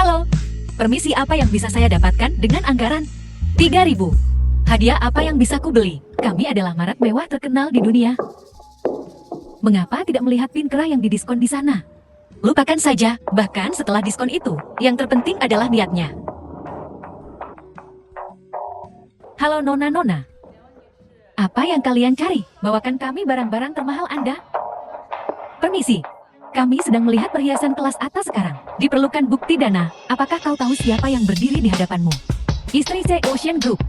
Halo, permisi, apa yang bisa saya dapatkan dengan anggaran 3.000? Hadiah apa yang bisa ku beli? Kami adalah merek mewah terkenal di dunia. Mengapa tidak melihat pin kerah yang didiskon di sana? Lupakan saja, bahkan setelah diskon itu, yang terpenting adalah niatnya. Halo nona-nona. Apa yang kalian cari? Bawakan kami barang-barang termahal Anda. Permisi. Kami sedang melihat perhiasan kelas atas sekarang. Diperlukan bukti dana. Apakah kau tahu siapa yang berdiri di hadapanmu? Istri C Ocean Group.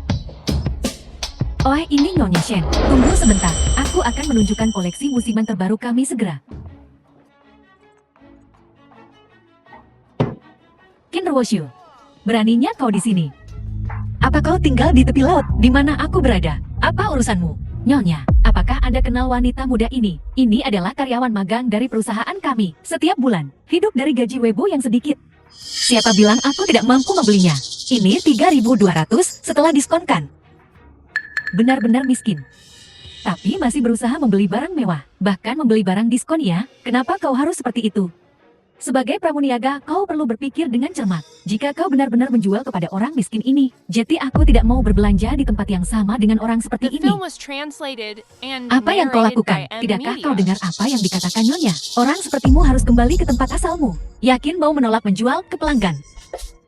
Oh, ini Nyonya Shen. Tunggu sebentar. Aku akan menunjukkan koleksi musiman terbaru kami segera. Qin Ruoshu. Beraninya kau di sini. Apa kau tinggal di tepi laut, di mana aku berada? Apa urusanmu? Nyonya, apakah Anda kenal wanita muda ini? Ini adalah karyawan magang dari perusahaan kami. Setiap bulan, hidup dari gaji Weibo yang sedikit. Siapa bilang aku tidak mampu membelinya? Ini 3.200 setelah diskonkan. Benar-benar miskin. Tapi masih berusaha membeli barang mewah. Bahkan membeli barang diskon ya. Kenapa kau harus seperti itu? Sebagai pramuniaga, kau perlu berpikir dengan cermat. Jika kau benar-benar menjual kepada orang miskin ini, jadi aku tidak mau berbelanja di tempat yang sama dengan orang seperti ini. Apa yang kau lakukan? Tidakkah kau dengar apa yang dikatakan Nyonya? Orang sepertimu harus kembali ke tempat asalmu. Yakin mau menolak menjual ke pelanggan?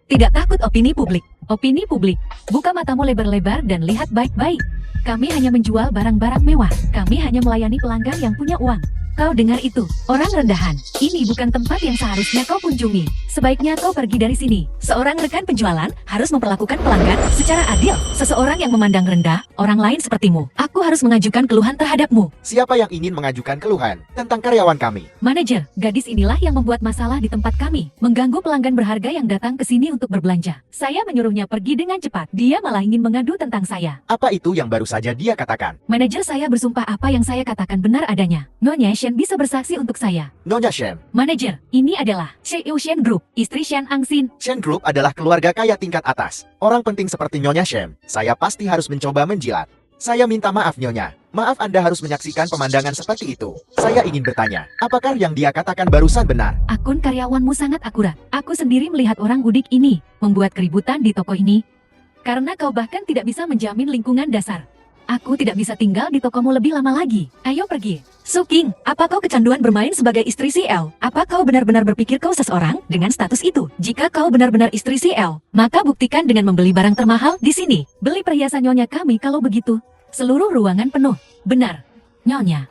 Tidak takut opini publik. Opini publik. Buka matamu lebar-lebar dan lihat baik-baik. Kami hanya menjual barang-barang mewah. Kami hanya melayani pelanggan yang punya uang. Kau dengar itu, orang rendahan. Ini bukan tempat yang seharusnya kau kunjungi. Sebaiknya kau pergi dari sini. Seorang rekan penjualan harus memperlakukan pelanggan secara adil. Seseorang yang memandang rendah orang lain sepertimu. Aku harus mengajukan keluhan terhadapmu. Siapa yang ingin mengajukan keluhan tentang karyawan kami? Manajer, gadis inilah yang membuat masalah di tempat kami. Mengganggu pelanggan berharga yang datang ke sini untuk berbelanja. Saya menyuruhnya pergi dengan cepat. Dia malah ingin mengadu tentang saya. Apa itu yang baru saja dia katakan? Manajer saya bersumpah apa yang saya katakan benar adanya. Nyonya Shen bisa bersaksi untuk saya. Nyonya Shen. Manajer, ini adalah CEO Shen Group, istri Shen Angxin. Shen Group adalah keluarga kaya tingkat atas. Orang penting seperti Nyonya Shen, saya pasti harus mencoba menjilat. Saya minta maaf Nyonya. Maaf Anda harus menyaksikan pemandangan seperti itu. Saya ingin bertanya, apakah yang dia katakan barusan benar? Akun karyawanmu sangat akurat. Aku sendiri melihat orang budik ini membuat keributan di toko ini. Karena kau bahkan tidak bisa menjamin lingkungan dasar. Aku tidak bisa tinggal di tokomu lebih lama lagi. Ayo pergi. Su King, apa kau kecanduan bermain sebagai istri CL? Apa kau benar-benar berpikir kau seseorang dengan status itu? Jika kau benar-benar istri CL, maka buktikan dengan membeli barang termahal di sini. Beli perhiasan Nyonya kami kalau begitu. Seluruh ruangan penuh. Benar, Nyonya.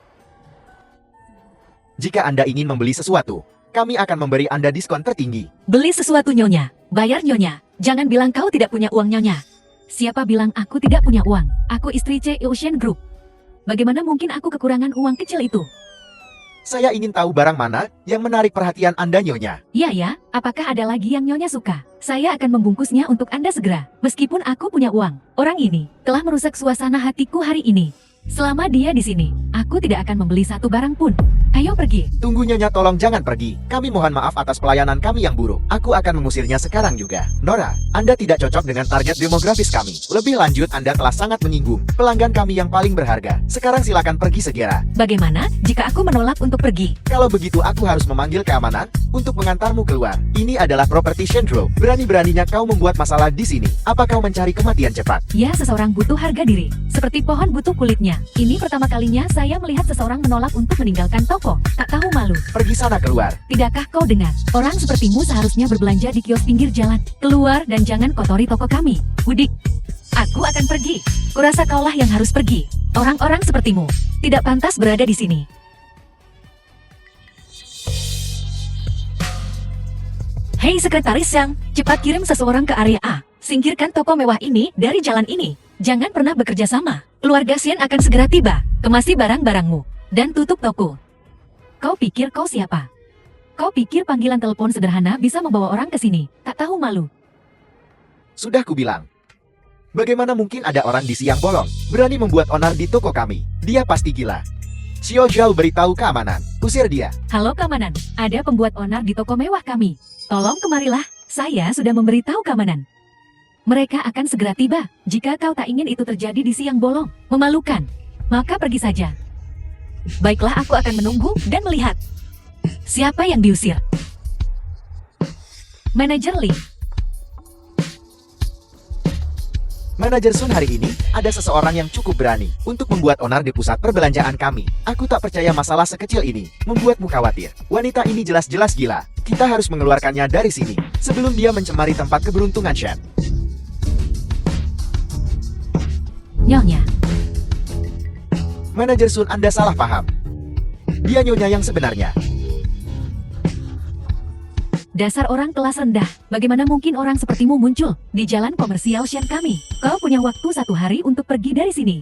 Jika Anda ingin membeli sesuatu, kami akan memberi Anda diskon tertinggi. Beli sesuatu Nyonya. Bayar Nyonya. Jangan bilang kau tidak punya uang Nyonya. Siapa bilang aku tidak punya uang? Aku istri C Ocean Group. Bagaimana mungkin aku kekurangan uang kecil itu? Saya ingin tahu barang mana yang menarik perhatian Anda Nyonya. Iya ya, apakah ada lagi yang Nyonya suka? Saya akan membungkusnya untuk Anda segera. Meskipun aku punya uang, orang ini telah merusak suasana hatiku hari ini. Selama dia di sini, aku tidak akan membeli satu barang pun. Ayo pergi. Tunggu Nyonya, tolong jangan pergi. Kami mohon maaf atas pelayanan kami yang buruk. Aku akan mengusirnya sekarang juga. Nora, Anda tidak cocok dengan target demografis kami. Lebih lanjut, Anda telah sangat menyinggung pelanggan kami yang paling berharga. Sekarang silakan pergi segera. Bagaimana jika aku menolak untuk pergi? Kalau begitu aku harus memanggil keamanan untuk mengantarmu keluar. Ini adalah properti Shen Group. Berani-beraninya kau membuat masalah di sini. Apa kau mencari kematian cepat? Ya, seseorang butuh harga diri. Seperti pohon butuh kulitnya. Ini pertama kalinya saya melihat seseorang menolak untuk meninggalkan toko. Tak tahu malu. Pergi sana keluar. Tidakkah kau dengar? Orang sepertimu seharusnya berbelanja di kios pinggir jalan. Keluar dan jangan kotori toko kami. Budik. Aku akan pergi. Kurasa kaulah yang harus pergi. Orang-orang sepertimu tidak pantas berada di sini. Hei Sekretaris Yang, cepat kirim seseorang ke area A. Singkirkan toko mewah ini dari jalan ini. Jangan pernah bekerja sama. Keluarga Sien akan segera tiba. Kemasi barang-barangmu dan tutup toko. Kau pikir kau siapa? Kau pikir panggilan telepon sederhana bisa membawa orang ke sini? Tak tahu malu. Sudah kubilang. Bagaimana mungkin ada orang di siang bolong berani membuat onar di toko kami? Dia pasti gila. Xiao Zhao beritahu keamanan. Usir dia. Halo keamanan, ada pembuat onar di toko mewah kami. Tolong kemarilah, saya sudah memberitahu keamanan. Mereka akan segera tiba. Jika kau tak ingin itu terjadi di siang bolong, memalukan, maka pergi saja. Baiklah, aku akan menunggu dan melihat siapa yang diusir. Manajer Lee. Manajer Sun, hari ini, ada seseorang yang cukup berani untuk membuat onar di pusat perbelanjaan kami. Aku tak percaya masalah sekecil ini membuatmu khawatir. Wanita ini jelas-jelas gila. Kita harus mengeluarkannya dari sini sebelum dia mencemari tempat keberuntungan Shen. Nyonya. Manajer Sun, Anda salah paham. Dia nyonya yang sebenarnya. Dasar orang kelas rendah, bagaimana mungkin orang sepertimu muncul di jalan komersial Shen kami? Kau punya waktu 1 hari untuk pergi dari sini.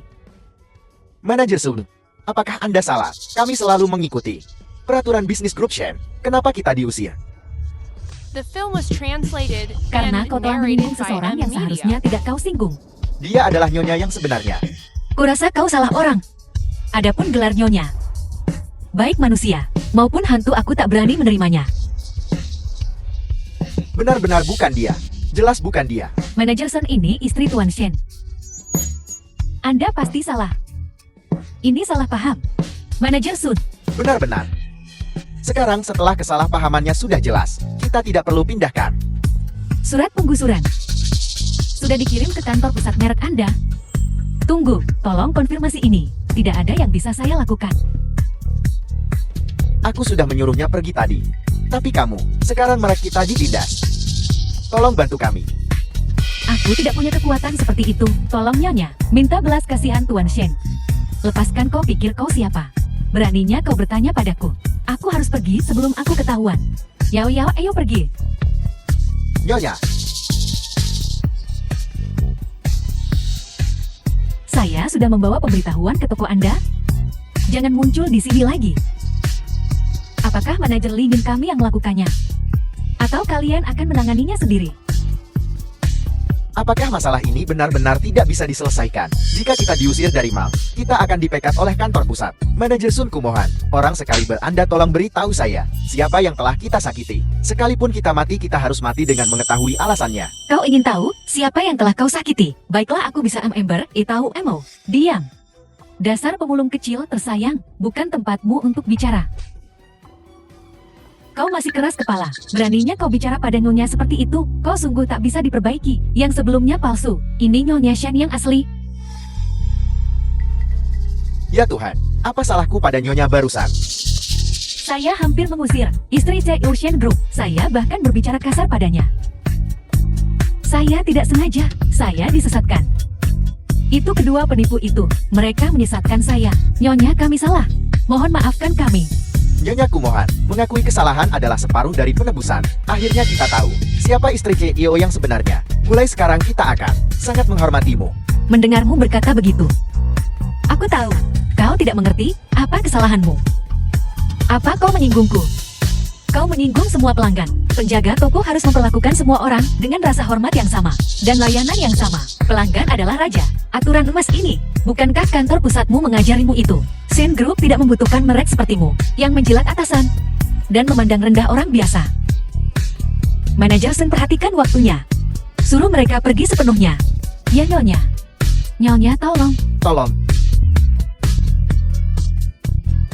Manajer Sun, apakah Anda salah? Kami selalu mengikuti peraturan bisnis grup Shen. Kenapa kita diusir? The film was translated Karena and kau telah narrated menyinggung by seseorang yang M seharusnya Media. tidak kau singgung. Dia adalah nyonya yang sebenarnya. Kurasa kau salah orang. Adapun gelar nyonya, baik manusia maupun hantu, aku tak berani menerimanya. Benar-benar bukan dia. Jelas bukan dia. Manajer Sun ini istri Tuan Shen. Anda pasti salah. Ini salah paham. Manajer Sun, Benar-benar. Sekarang setelah kesalahpahamannya sudah jelas, kita tidak perlu pindahkan. surat penggusuran sudah dikirim ke kantor pusat merek Anda. Tunggu, tolong konfirmasi ini. Tidak ada yang bisa saya lakukan. Aku sudah menyuruhnya pergi tadi. Tapi kamu, sekarang merek kita ditindas. Tolong bantu kami. Aku tidak punya kekuatan seperti itu. Tolong Nyonya, minta belas kasihan Tuan Shen. Lepaskan, kau pikir kau siapa? Beraninya kau bertanya padaku. Aku harus pergi sebelum aku ketahuan. Yao Yao, ayo pergi. Nyonya, Saya sudah membawa pemberitahuan ke toko Anda. Jangan muncul di sini lagi. Apakah manajer Lee ingin kami yang melakukannya? Atau kalian akan menanganinya sendiri? apakah masalah ini benar-benar tidak bisa diselesaikan? Jika kita diusir dari mal, kita akan dipecat oleh kantor pusat. Manajer Sun, kumohon, orang sekaliber Anda tolong beritahu saya, siapa yang telah kita sakiti. Sekalipun kita mati, kita harus mati dengan mengetahui alasannya. Kau ingin tahu siapa yang telah kau sakiti? Baiklah, aku bisa ember, tahu emo. Diam. Dasar pemulung kecil tersayang, bukan tempatmu untuk bicara. Kau masih keras kepala. Beraninya kau bicara pada Nyonya seperti itu. Kau sungguh tak bisa diperbaiki. Yang sebelumnya palsu. Ini Nyonya Shen yang asli. Ya Tuhan, apa salahku pada Nyonya barusan? Saya hampir mengusir istri CEO Shen Group. Saya bahkan berbicara kasar padanya. Saya tidak sengaja. Saya disesatkan. Itu kedua penipu itu. Mereka menyesatkan saya. Nyonya, kami salah. Mohon maafkan kami. Nyonya kumohon, mengakui kesalahan adalah separuh dari penebusan. Akhirnya kita tahu siapa istri CEO yang sebenarnya. Mulai sekarang kita akan sangat menghormatimu. Mendengarmu berkata begitu. Aku tahu, kau tidak mengerti apa kesalahanmu. Apa kau menyinggungku? Kau menyinggung semua pelanggan. Penjaga toko harus memperlakukan semua orang dengan rasa hormat yang sama dan layanan yang sama. Pelanggan adalah raja. Aturan emas ini. Bukankah kantor pusatmu mengajarimu itu? Shen Group tidak membutuhkan merek sepertimu yang menjilat atasan dan memandang rendah orang biasa. Manajer Shen, perhatikan waktunya. Suruh mereka pergi sepenuhnya. Ya Nyonya. Nyonya, tolong. Tolong.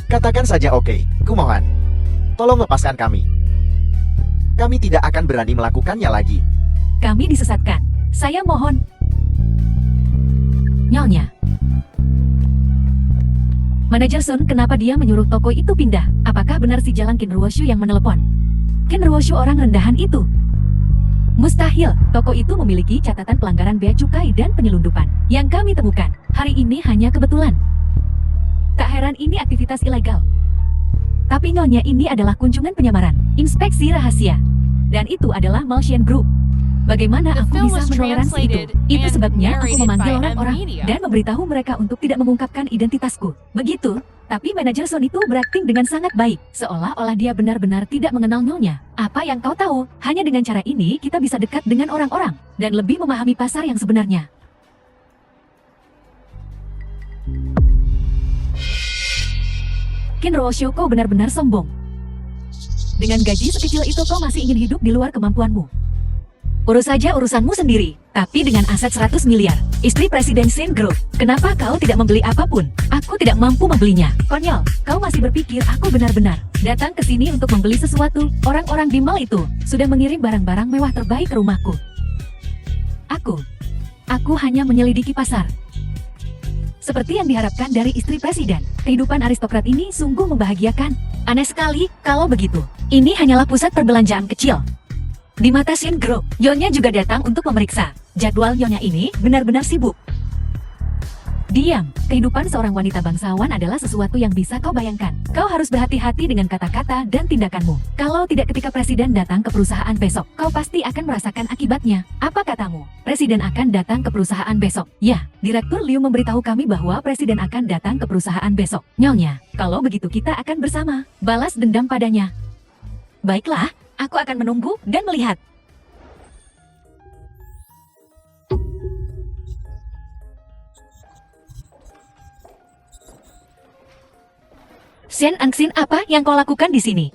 Katakan saja oke, kumohon. Tolong lepaskan kami. Kami tidak akan berani melakukannya lagi. Kami disesatkan. Saya mohon. Nyonya. Manajer Sun, kenapa dia menyuruh toko itu pindah? Apakah benar si Jalang Qin Ruoshu yang menelepon? Qin Ruoshu orang rendahan itu? Mustahil, toko itu memiliki catatan pelanggaran bea cukai dan penyelundupan. Yang kami temukan, hari ini hanya kebetulan. Tak heran ini aktivitas ilegal. Tapi Nyonya, ini adalah kunjungan penyamaran, inspeksi rahasia. Dan itu adalah Mal Shen Group. Bagaimana The aku film bisa was mentoleransi itu? translated Itu and sebabnya aku narrated memanggil by M orang-orang Media. dan memberitahu mereka untuk tidak mengungkapkan identitasku. Begitu, tapi manajer Son itu berakting dengan sangat baik, seolah-olah dia benar-benar tidak mengenal Nyonya. Apa yang kau tahu? Hanya dengan cara ini kita bisa dekat dengan orang-orang dan lebih memahami pasar yang sebenarnya. Qin Ruoshu, kau benar-benar sombong. Dengan gaji sekecil itu kau masih ingin hidup di luar kemampuanmu. Urus saja urusanmu sendiri, tapi dengan aset 100 miliar. Istri Presiden Shen Group, kenapa kau tidak membeli apapun? Aku tidak mampu membelinya. Konyol, kau masih berpikir aku benar-benar datang ke sini untuk membeli sesuatu? Orang-orang di mall itu sudah mengirim barang-barang mewah terbaik ke rumahku. Aku hanya menyelidiki pasar. Seperti yang diharapkan dari istri presiden, kehidupan aristokrat ini sungguh membahagiakan. Aneh sekali, kalau begitu. Ini hanyalah pusat perbelanjaan kecil. Di mata Shen Group, Nyonya juga datang untuk memeriksa. Jadwal Nyonya ini benar-benar sibuk. Diam, kehidupan seorang wanita bangsawan adalah sesuatu yang bisa kau bayangkan. Kau harus berhati-hati dengan kata-kata dan tindakanmu. Kalau tidak ketika presiden datang ke perusahaan besok, kau pasti akan merasakan akibatnya. Apa katamu? Presiden akan datang ke perusahaan besok. Ya, Direktur Liu memberitahu kami bahwa presiden akan datang ke perusahaan besok. Nyonya, kalau begitu kita akan bersama balas dendam padanya. Baiklah, aku akan menunggu dan melihat. Shen Angxin, apa yang kau lakukan di sini?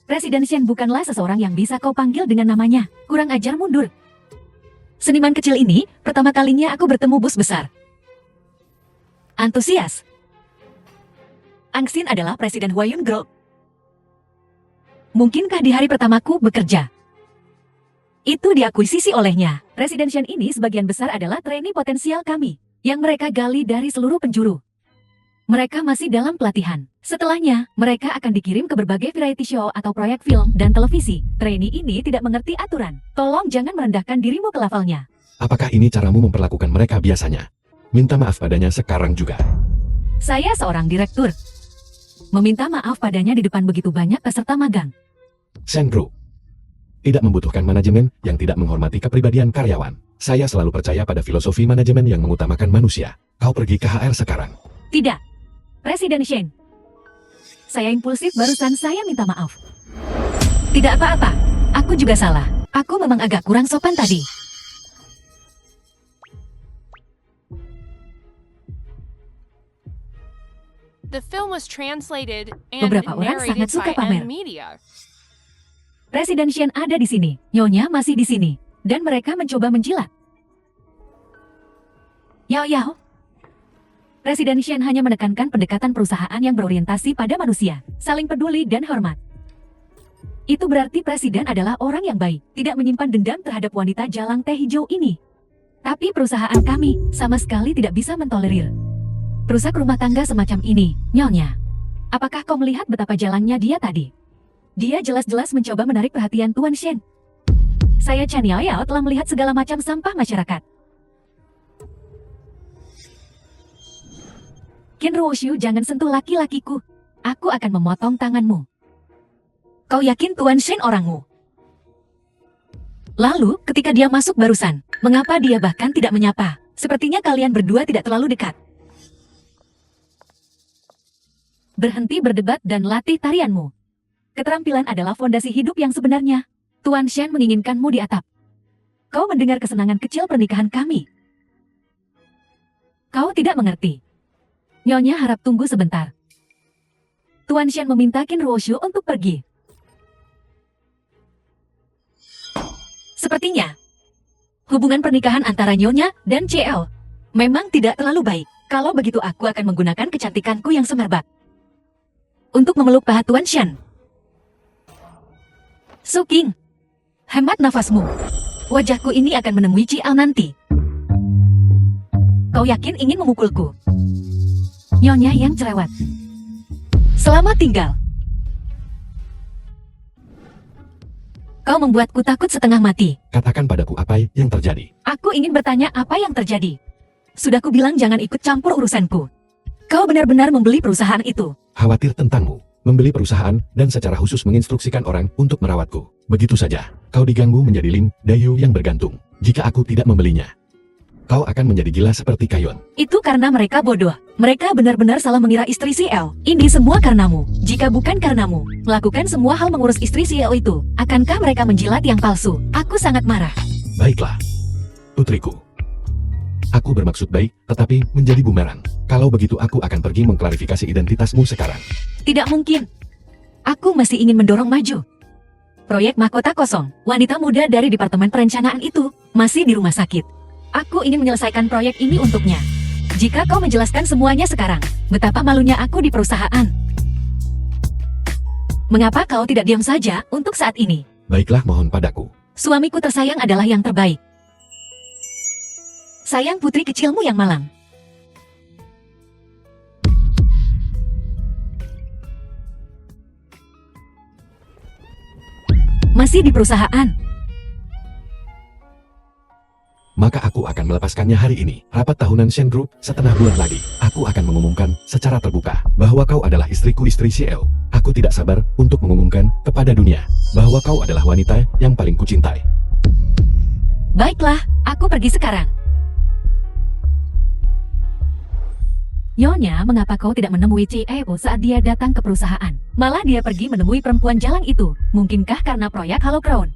Presiden Shen bukanlah seseorang yang bisa kau panggil dengan namanya. Kurang ajar, mundur. Seniman kecil ini, pertama kalinya aku bertemu bos besar. Antusias. Angxin adalah Presiden Huayun Group. Mungkinkah di hari pertamaku bekerja? Itu diakuisisi olehnya. Presiden Shen ini sebagian besar adalah trainee potensial kami, yang mereka gali dari seluruh penjuru. Mereka masih dalam pelatihan. Setelahnya, mereka akan dikirim ke berbagai variety show atau proyek film dan televisi. Trainee ini tidak mengerti aturan. Tolong jangan merendahkan dirimu ke levelnya. Apakah ini caramu memperlakukan mereka biasanya? Minta maaf padanya sekarang juga. Saya seorang direktur. Meminta maaf padanya di depan begitu banyak peserta magang. Shen Group tidak membutuhkan manajemen yang tidak menghormati kepribadian karyawan. Saya selalu percaya pada filosofi manajemen yang mengutamakan manusia. Kau pergi ke HR sekarang. Tidak. Presiden Shen. Saya impulsif, barusan saya minta maaf. Tidak apa-apa. Aku juga salah. Aku memang agak kurang sopan tadi. The film was translated and Beberapa orang sangat narrated suka by pamer. M Media. Presiden Shen ada di sini. Nyonya masih di sini. Dan mereka mencoba menjilat. Yao Yao. Presiden Shen hanya menekankan pendekatan perusahaan yang berorientasi pada manusia, saling peduli dan hormat. Itu berarti presiden adalah orang yang baik, tidak menyimpan dendam terhadap wanita jalang teh hijau ini. Tapi perusahaan kami sama sekali tidak bisa mentolerir perusak rumah tangga semacam ini. Nyonya, apakah kau melihat betapa jalangnya dia tadi? Dia jelas-jelas mencoba menarik perhatian Tuan Shen. Saya Chen Yao Yao telah melihat segala macam sampah masyarakat. Qin Ruoshu, jangan sentuh laki-lakiku. Aku akan memotong tanganmu. Kau yakin Tuan Shen orangmu? Lalu, ketika dia masuk barusan, mengapa dia bahkan tidak menyapa? Sepertinya kalian berdua tidak terlalu dekat. Berhenti berdebat dan latih tarianmu. Keterampilan adalah fondasi hidup yang sebenarnya. Tuan Shen menginginkanmu di atap. Kau mendengar kesenangan kecil pernikahan kami. Kau tidak mengerti. Nyonya harap tunggu sebentar. Tuan Shen meminta Qin Ruoshu untuk pergi. Sepertinya, hubungan pernikahan antara Nyonya dan CL memang tidak terlalu baik. Kalau begitu aku akan menggunakan kecantikanku yang semerbak untuk memeluk paha Tuan Shen. Su Qing, hemat nafasmu. Wajahku ini akan menemui CL nanti. Kau yakin ingin memukulku? Nyonya yang cerewet. Selamat tinggal. Kau membuatku takut setengah mati. Katakan padaku apa yang terjadi. Aku ingin bertanya apa yang terjadi. Sudah kubilang jangan ikut campur urusanku. Kau benar-benar membeli perusahaan itu. Khawatir tentangmu, membeli perusahaan, dan secara khusus menginstruksikan orang untuk merawatku. Begitu saja, kau diganggu menjadi Lim Dayu yang bergantung. Jika aku tidak membelinya, kau akan menjadi gila seperti Kayon. Itu karena mereka bodoh. Mereka benar-benar salah mengira istri CL. Ini semua karenamu. Jika bukan karenamu, melakukan semua hal mengurus istri CL itu, akankah mereka menjilat yang palsu? Aku sangat marah. Baiklah, putriku. Aku bermaksud baik, tetapi menjadi bumerang. Kalau begitu aku akan pergi mengklarifikasi identitasmu sekarang. Tidak mungkin. Aku masih ingin mendorong maju. Proyek mahkota kosong. Wanita muda dari Departemen Perencanaan itu masih di rumah sakit. Aku ingin menyelesaikan proyek ini untuknya. Jika kau menjelaskan semuanya sekarang, betapa malunya aku di perusahaan. Mengapa kau tidak diam saja untuk saat ini? Baiklah, mohon padaku. Suamiku tersayang adalah yang terbaik. Sayang putri kecilmu yang malang. Masih di perusahaan. Maka aku akan melepaskannya hari ini. Rapat tahunan Shen Group setengah bulan lagi. Aku akan mengumumkan secara terbuka bahwa kau adalah istriku, istri CEO. Aku tidak sabar untuk mengumumkan kepada dunia bahwa kau adalah wanita yang paling kucintai. Baiklah, aku pergi sekarang. Nyonya, mengapa kau tidak menemui CEO saat dia datang ke perusahaan? Malah dia pergi menemui perempuan jalang itu. Mungkinkah karena proyek Hollow Crown?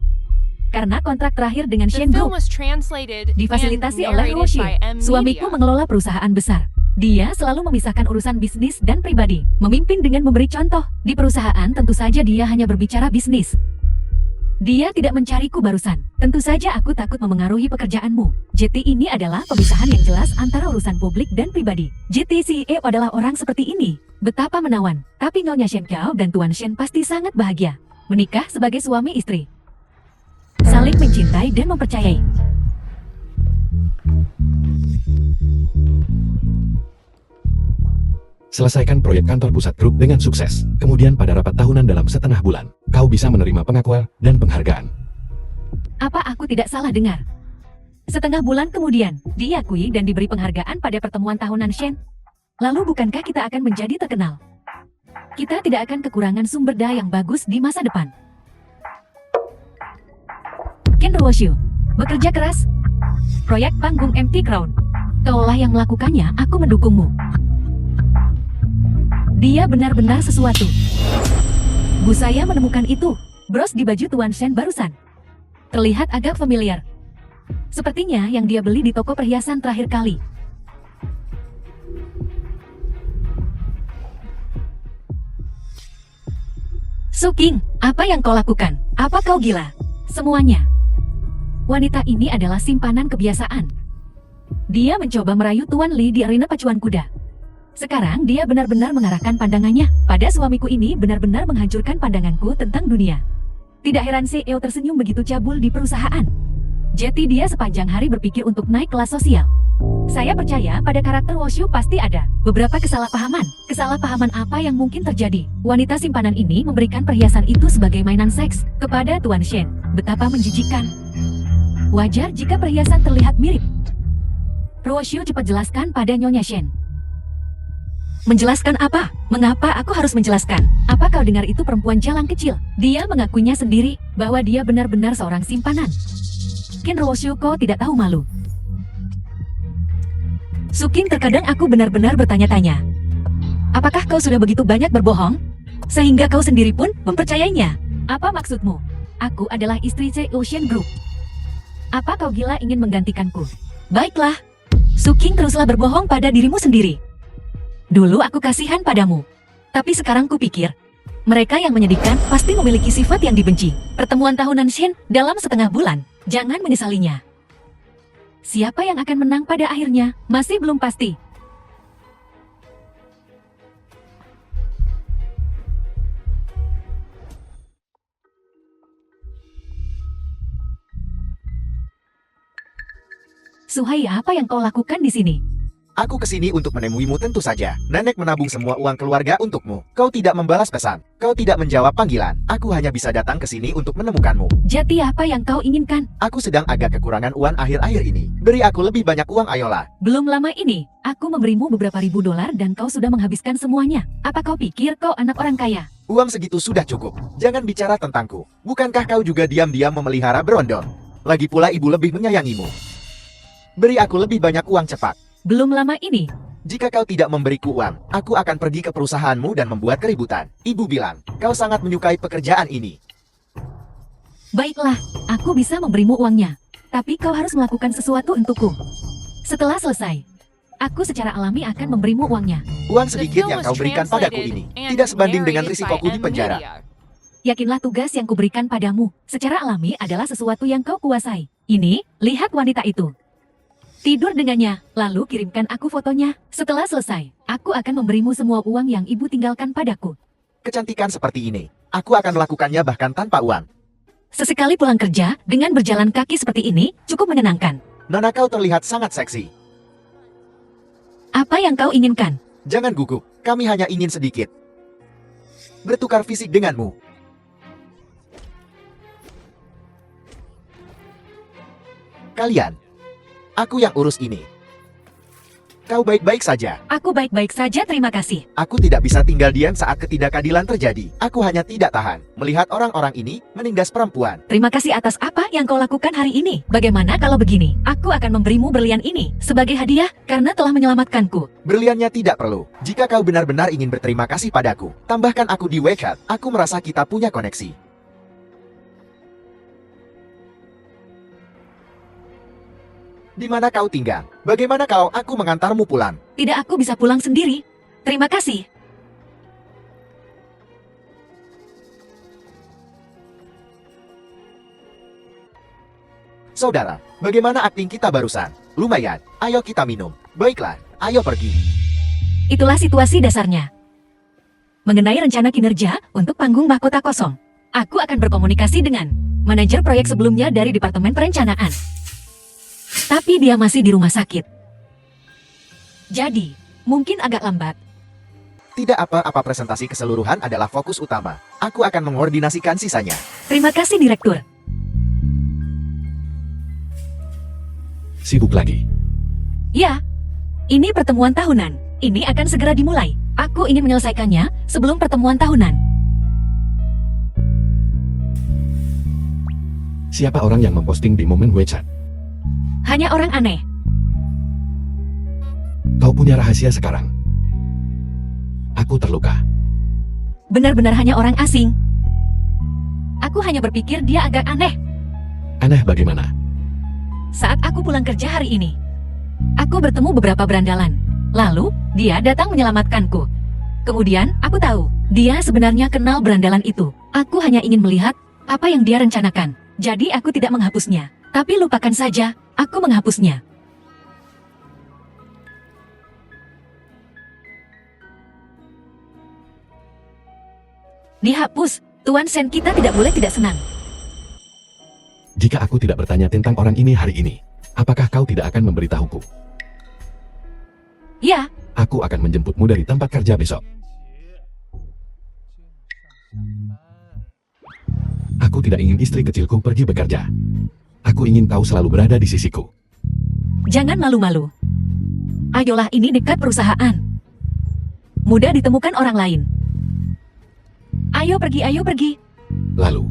Karena kontrak terakhir dengan The Shen film Group was translated and difasilitasi oleh narrated Ruoxi. by M Suamiku Media. mengelola perusahaan besar. Dia selalu memisahkan urusan bisnis dan pribadi. Memimpin dengan memberi contoh. Di perusahaan tentu saja dia hanya berbicara bisnis. Dia tidak mencariku barusan. Tentu saja aku takut memengaruhi pekerjaanmu. JT ini adalah pemisahan yang jelas antara urusan publik dan pribadi. JT CEO adalah orang seperti ini. Betapa menawan. Tapi Nyonya Shen Kao dan Tuan Shen pasti sangat bahagia. Menikah sebagai suami istri. Saling mencintai dan mempercayai. Selesaikan proyek kantor pusat grup dengan sukses. Kemudian pada rapat tahunan dalam setengah bulan, kau bisa menerima pengakuan dan penghargaan. Apa aku tidak salah dengar? Setengah bulan kemudian, diakui dan diberi penghargaan pada pertemuan tahunan Shen. Lalu bukankah kita akan menjadi terkenal? Kita tidak akan kekurangan sumber daya yang bagus di masa depan. Ken Ruoxiu, bekerja keras. Proyek panggung MT Crown. Kaulah yang melakukannya, aku mendukungmu. Dia benar-benar sesuatu. Bu, saya menemukan itu. Bros di baju Tuan Shen barusan. Terlihat agak familiar. Sepertinya yang dia beli di toko perhiasan terakhir kali. Su King, apa yang kau lakukan? Apa kau gila? Semuanya. Wanita ini adalah simpanan kebiasaan. Dia mencoba merayu Tuan Li di arena pacuan kuda. Sekarang dia benar-benar mengarahkan pandangannya pada suamiku ini, benar-benar menghancurkan pandanganku tentang dunia. Tidak heran CEO tersenyum begitu cabul di perusahaan. Jadi dia sepanjang hari berpikir untuk naik kelas sosial. Saya percaya pada karakter Ruoxiu pasti ada beberapa kesalahpahaman. Kesalahpahaman apa yang mungkin terjadi? Wanita simpanan ini memberikan perhiasan itu sebagai mainan seks kepada Tuan Shen. Betapa menjijikkan. Wajar jika perhiasan terlihat mirip. Ruoxiu cepat jelaskan pada Nyonya Shen. Menjelaskan apa? Mengapa aku harus menjelaskan? Apa kau dengar itu perempuan jalang kecil? Dia mengakuinya sendiri bahwa dia benar-benar seorang simpanan. Ken Ruoxiu, kau tidak tahu malu. Suking, terkadang aku benar-benar bertanya-tanya. Apakah kau sudah begitu banyak berbohong? Sehingga kau sendiri pun mempercayainya? Apa maksudmu? Aku adalah istri CEO Shen Group. Apa kau gila ingin menggantikanku? Baiklah. Suking, teruslah berbohong pada dirimu sendiri. Dulu aku kasihan padamu. Tapi sekarang kupikir, mereka yang menyedihkan pasti memiliki sifat yang dibenci. Pertemuan tahunan Shen dalam setengah bulan. Jangan menyesalinya. Siapa yang akan menang pada akhirnya? Masih belum pasti. Suhai, apa yang kau lakukan di sini? Aku kesini untuk menemuimu tentu saja. Nenek menabung semua uang keluarga untukmu. Kau tidak membalas pesan. Kau tidak menjawab panggilan. Aku hanya bisa datang ke sini untuk menemukanmu. Jadi apa yang kau inginkan? Aku sedang agak kekurangan uang akhir-akhir ini. Beri aku lebih banyak uang, ayolah. Belum lama ini, aku memberimu beberapa ribu dolar dan kau sudah menghabiskan semuanya. Apa kau pikir kau anak orang kaya? Uang segitu sudah cukup. Jangan bicara tentangku. Bukankah kau juga diam-diam memelihara berondong? Lagi pula ibu lebih menyayangimu. Beri aku lebih banyak uang cepat. Belum lama ini. Jika kau tidak memberiku uang, aku akan pergi ke perusahaanmu dan membuat keributan. Ibu bilang, kau sangat menyukai pekerjaan ini. Baiklah, aku bisa memberimu uangnya. Tapi kau harus melakukan sesuatu untukku. Setelah selesai, aku secara alami akan memberimu uangnya. Uang The sedikit film yang was kau berikan padaku translated ini and tidak sebanding dengan narrated risikoku by di M penjara. Media. Yakinlah tugas yang kuberikan padamu secara alami adalah sesuatu yang kau kuasai. Ini, lihat wanita itu. Tidur dengannya, lalu kirimkan aku fotonya. Setelah selesai, aku akan memberimu semua uang yang ibu tinggalkan padaku. Kecantikan seperti ini, aku akan melakukannya bahkan tanpa uang. Sesekali pulang kerja, dengan berjalan kaki seperti ini, cukup menyenangkan. Nona, kau terlihat sangat seksi. Apa yang kau inginkan? Jangan gugup, kami hanya ingin sedikit bertukar fisik denganmu. Kalian, aku yang urus ini. Kau baik-baik saja. Aku baik-baik saja, terima kasih. Aku tidak bisa tinggal diam saat ketidakadilan terjadi. Aku hanya tidak tahan melihat orang-orang ini menindas perempuan. Terima kasih atas apa yang kau lakukan hari ini. Bagaimana kalau begini? Aku akan memberimu berlian ini sebagai hadiah karena telah menyelamatkanku. Berliannya tidak perlu. Jika kau benar-benar ingin berterima kasih padaku, tambahkan aku di WeChat. Aku merasa kita punya koneksi. Di mana kau tinggal? Bagaimana kau? Aku mengantarmu pulang. Tidak, aku bisa pulang sendiri. Terima kasih. Saudara, bagaimana akting kita barusan? Lumayan, ayo kita minum. Baiklah, ayo pergi. Itulah situasi dasarnya. Mengenai rencana kinerja untuk panggung mahkota kosong, aku akan berkomunikasi dengan manajer proyek sebelumnya dari Departemen Perencanaan. Tapi dia masih di rumah sakit. Jadi, mungkin agak lambat. Tidak apa-apa, presentasi keseluruhan adalah fokus utama. Aku akan mengordinasikan sisanya. Terima kasih, Direktur. Sibuk lagi. Ya, ini pertemuan tahunan. Ini akan segera dimulai. Aku ingin menyelesaikannya sebelum pertemuan tahunan. Siapa orang yang memposting di momen WeChat? Hanya orang aneh. Kau punya rahasia sekarang. Aku terluka. Benar-benar hanya orang asing. Aku hanya berpikir dia agak aneh. Aneh bagaimana? Saat aku pulang kerja hari ini, aku bertemu beberapa berandalan. Lalu, dia datang menyelamatkanku. Kemudian, aku tahu, dia sebenarnya kenal berandalan itu. Aku hanya ingin melihat apa yang dia rencanakan. Jadi aku tidak menghapusnya. Tapi lupakan saja, aku menghapusnya. Dihapus, Tuan Shen, kita tidak boleh tidak senang. Jika aku tidak bertanya tentang orang ini hari ini, apakah kau tidak akan memberitahuku? Ya, Aku akan menjemputmu dari tempat kerja besok. Aku tidak ingin istri kecilku pergi bekerja. Aku ingin kau selalu berada di sisiku. jangan malu-malu. Ayolah, ini dekat perusahaan. Mudah ditemukan orang lain. Ayo pergi, ayo pergi. Lalu,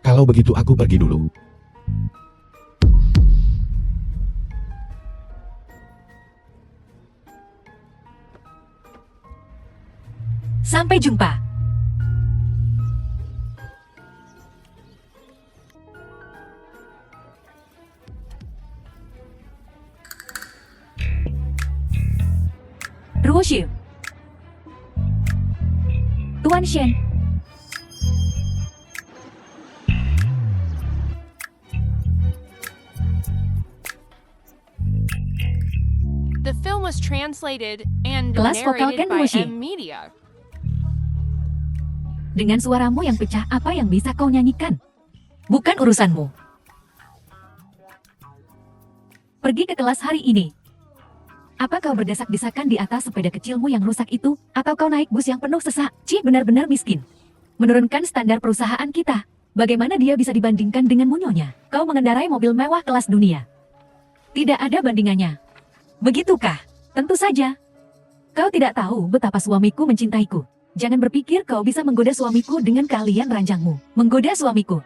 kalau begitu aku pergi dulu. Sampai jumpa. Ruoshu. Tuan Shen. The film was translated and Kelas vokal narrated Ken by Wuxi. M Media. Dengan suaramu yang pecah, apa yang bisa kau nyanyikan? Bukan urusanmu. Pergi ke kelas hari ini. Apa kau berdesak-desakan di atas sepeda kecilmu yang rusak itu? Atau kau naik bus yang penuh sesak? Cih, benar-benar miskin. Menurunkan standar perusahaan kita. Bagaimana dia bisa dibandingkan dengan Munyonya? Kau mengendarai mobil mewah kelas dunia. Tidak ada bandingannya. Begitukah? Tentu saja. Kau tidak tahu betapa suamiku mencintaiku. Jangan berpikir kau bisa menggoda suamiku dengan keahlian ranjangmu. Menggoda suamiku.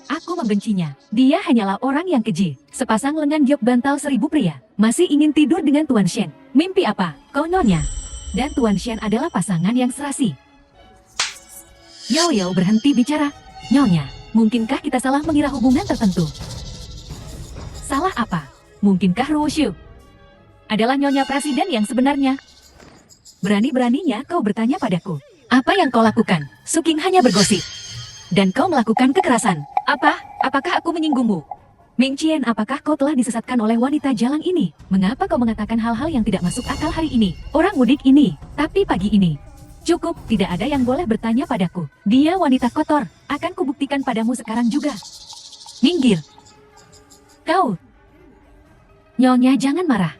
Aku membencinya. Dia hanyalah orang yang keji. Sepasang lengan giok bantal 1000 pria. Masih ingin tidur dengan Tuan Shen. Mimpi apa? Kau Nyonya. Dan Tuan Shen adalah pasangan yang serasi. Yao Yao berhenti bicara. Nyonya, mungkinkah kita salah mengira hubungan tertentu? Salah apa? Mungkinkah Ruoshu adalah nyonya presiden yang sebenarnya? Berani-beraninya kau bertanya padaku. Apa yang kau lakukan? Suking hanya bergosip. Dan kau melakukan kekerasan. Apa? Apakah aku menyinggungmu? Ming Qian, apakah kau telah disesatkan oleh wanita jalan ini? Mengapa kau mengatakan hal-hal yang tidak masuk akal hari ini? Orang mudik ini, tapi pagi ini. Cukup, tidak ada yang boleh bertanya padaku. Dia wanita kotor, akan kubuktikan padamu sekarang juga. Minggir. Kau. Nyonya, jangan marah.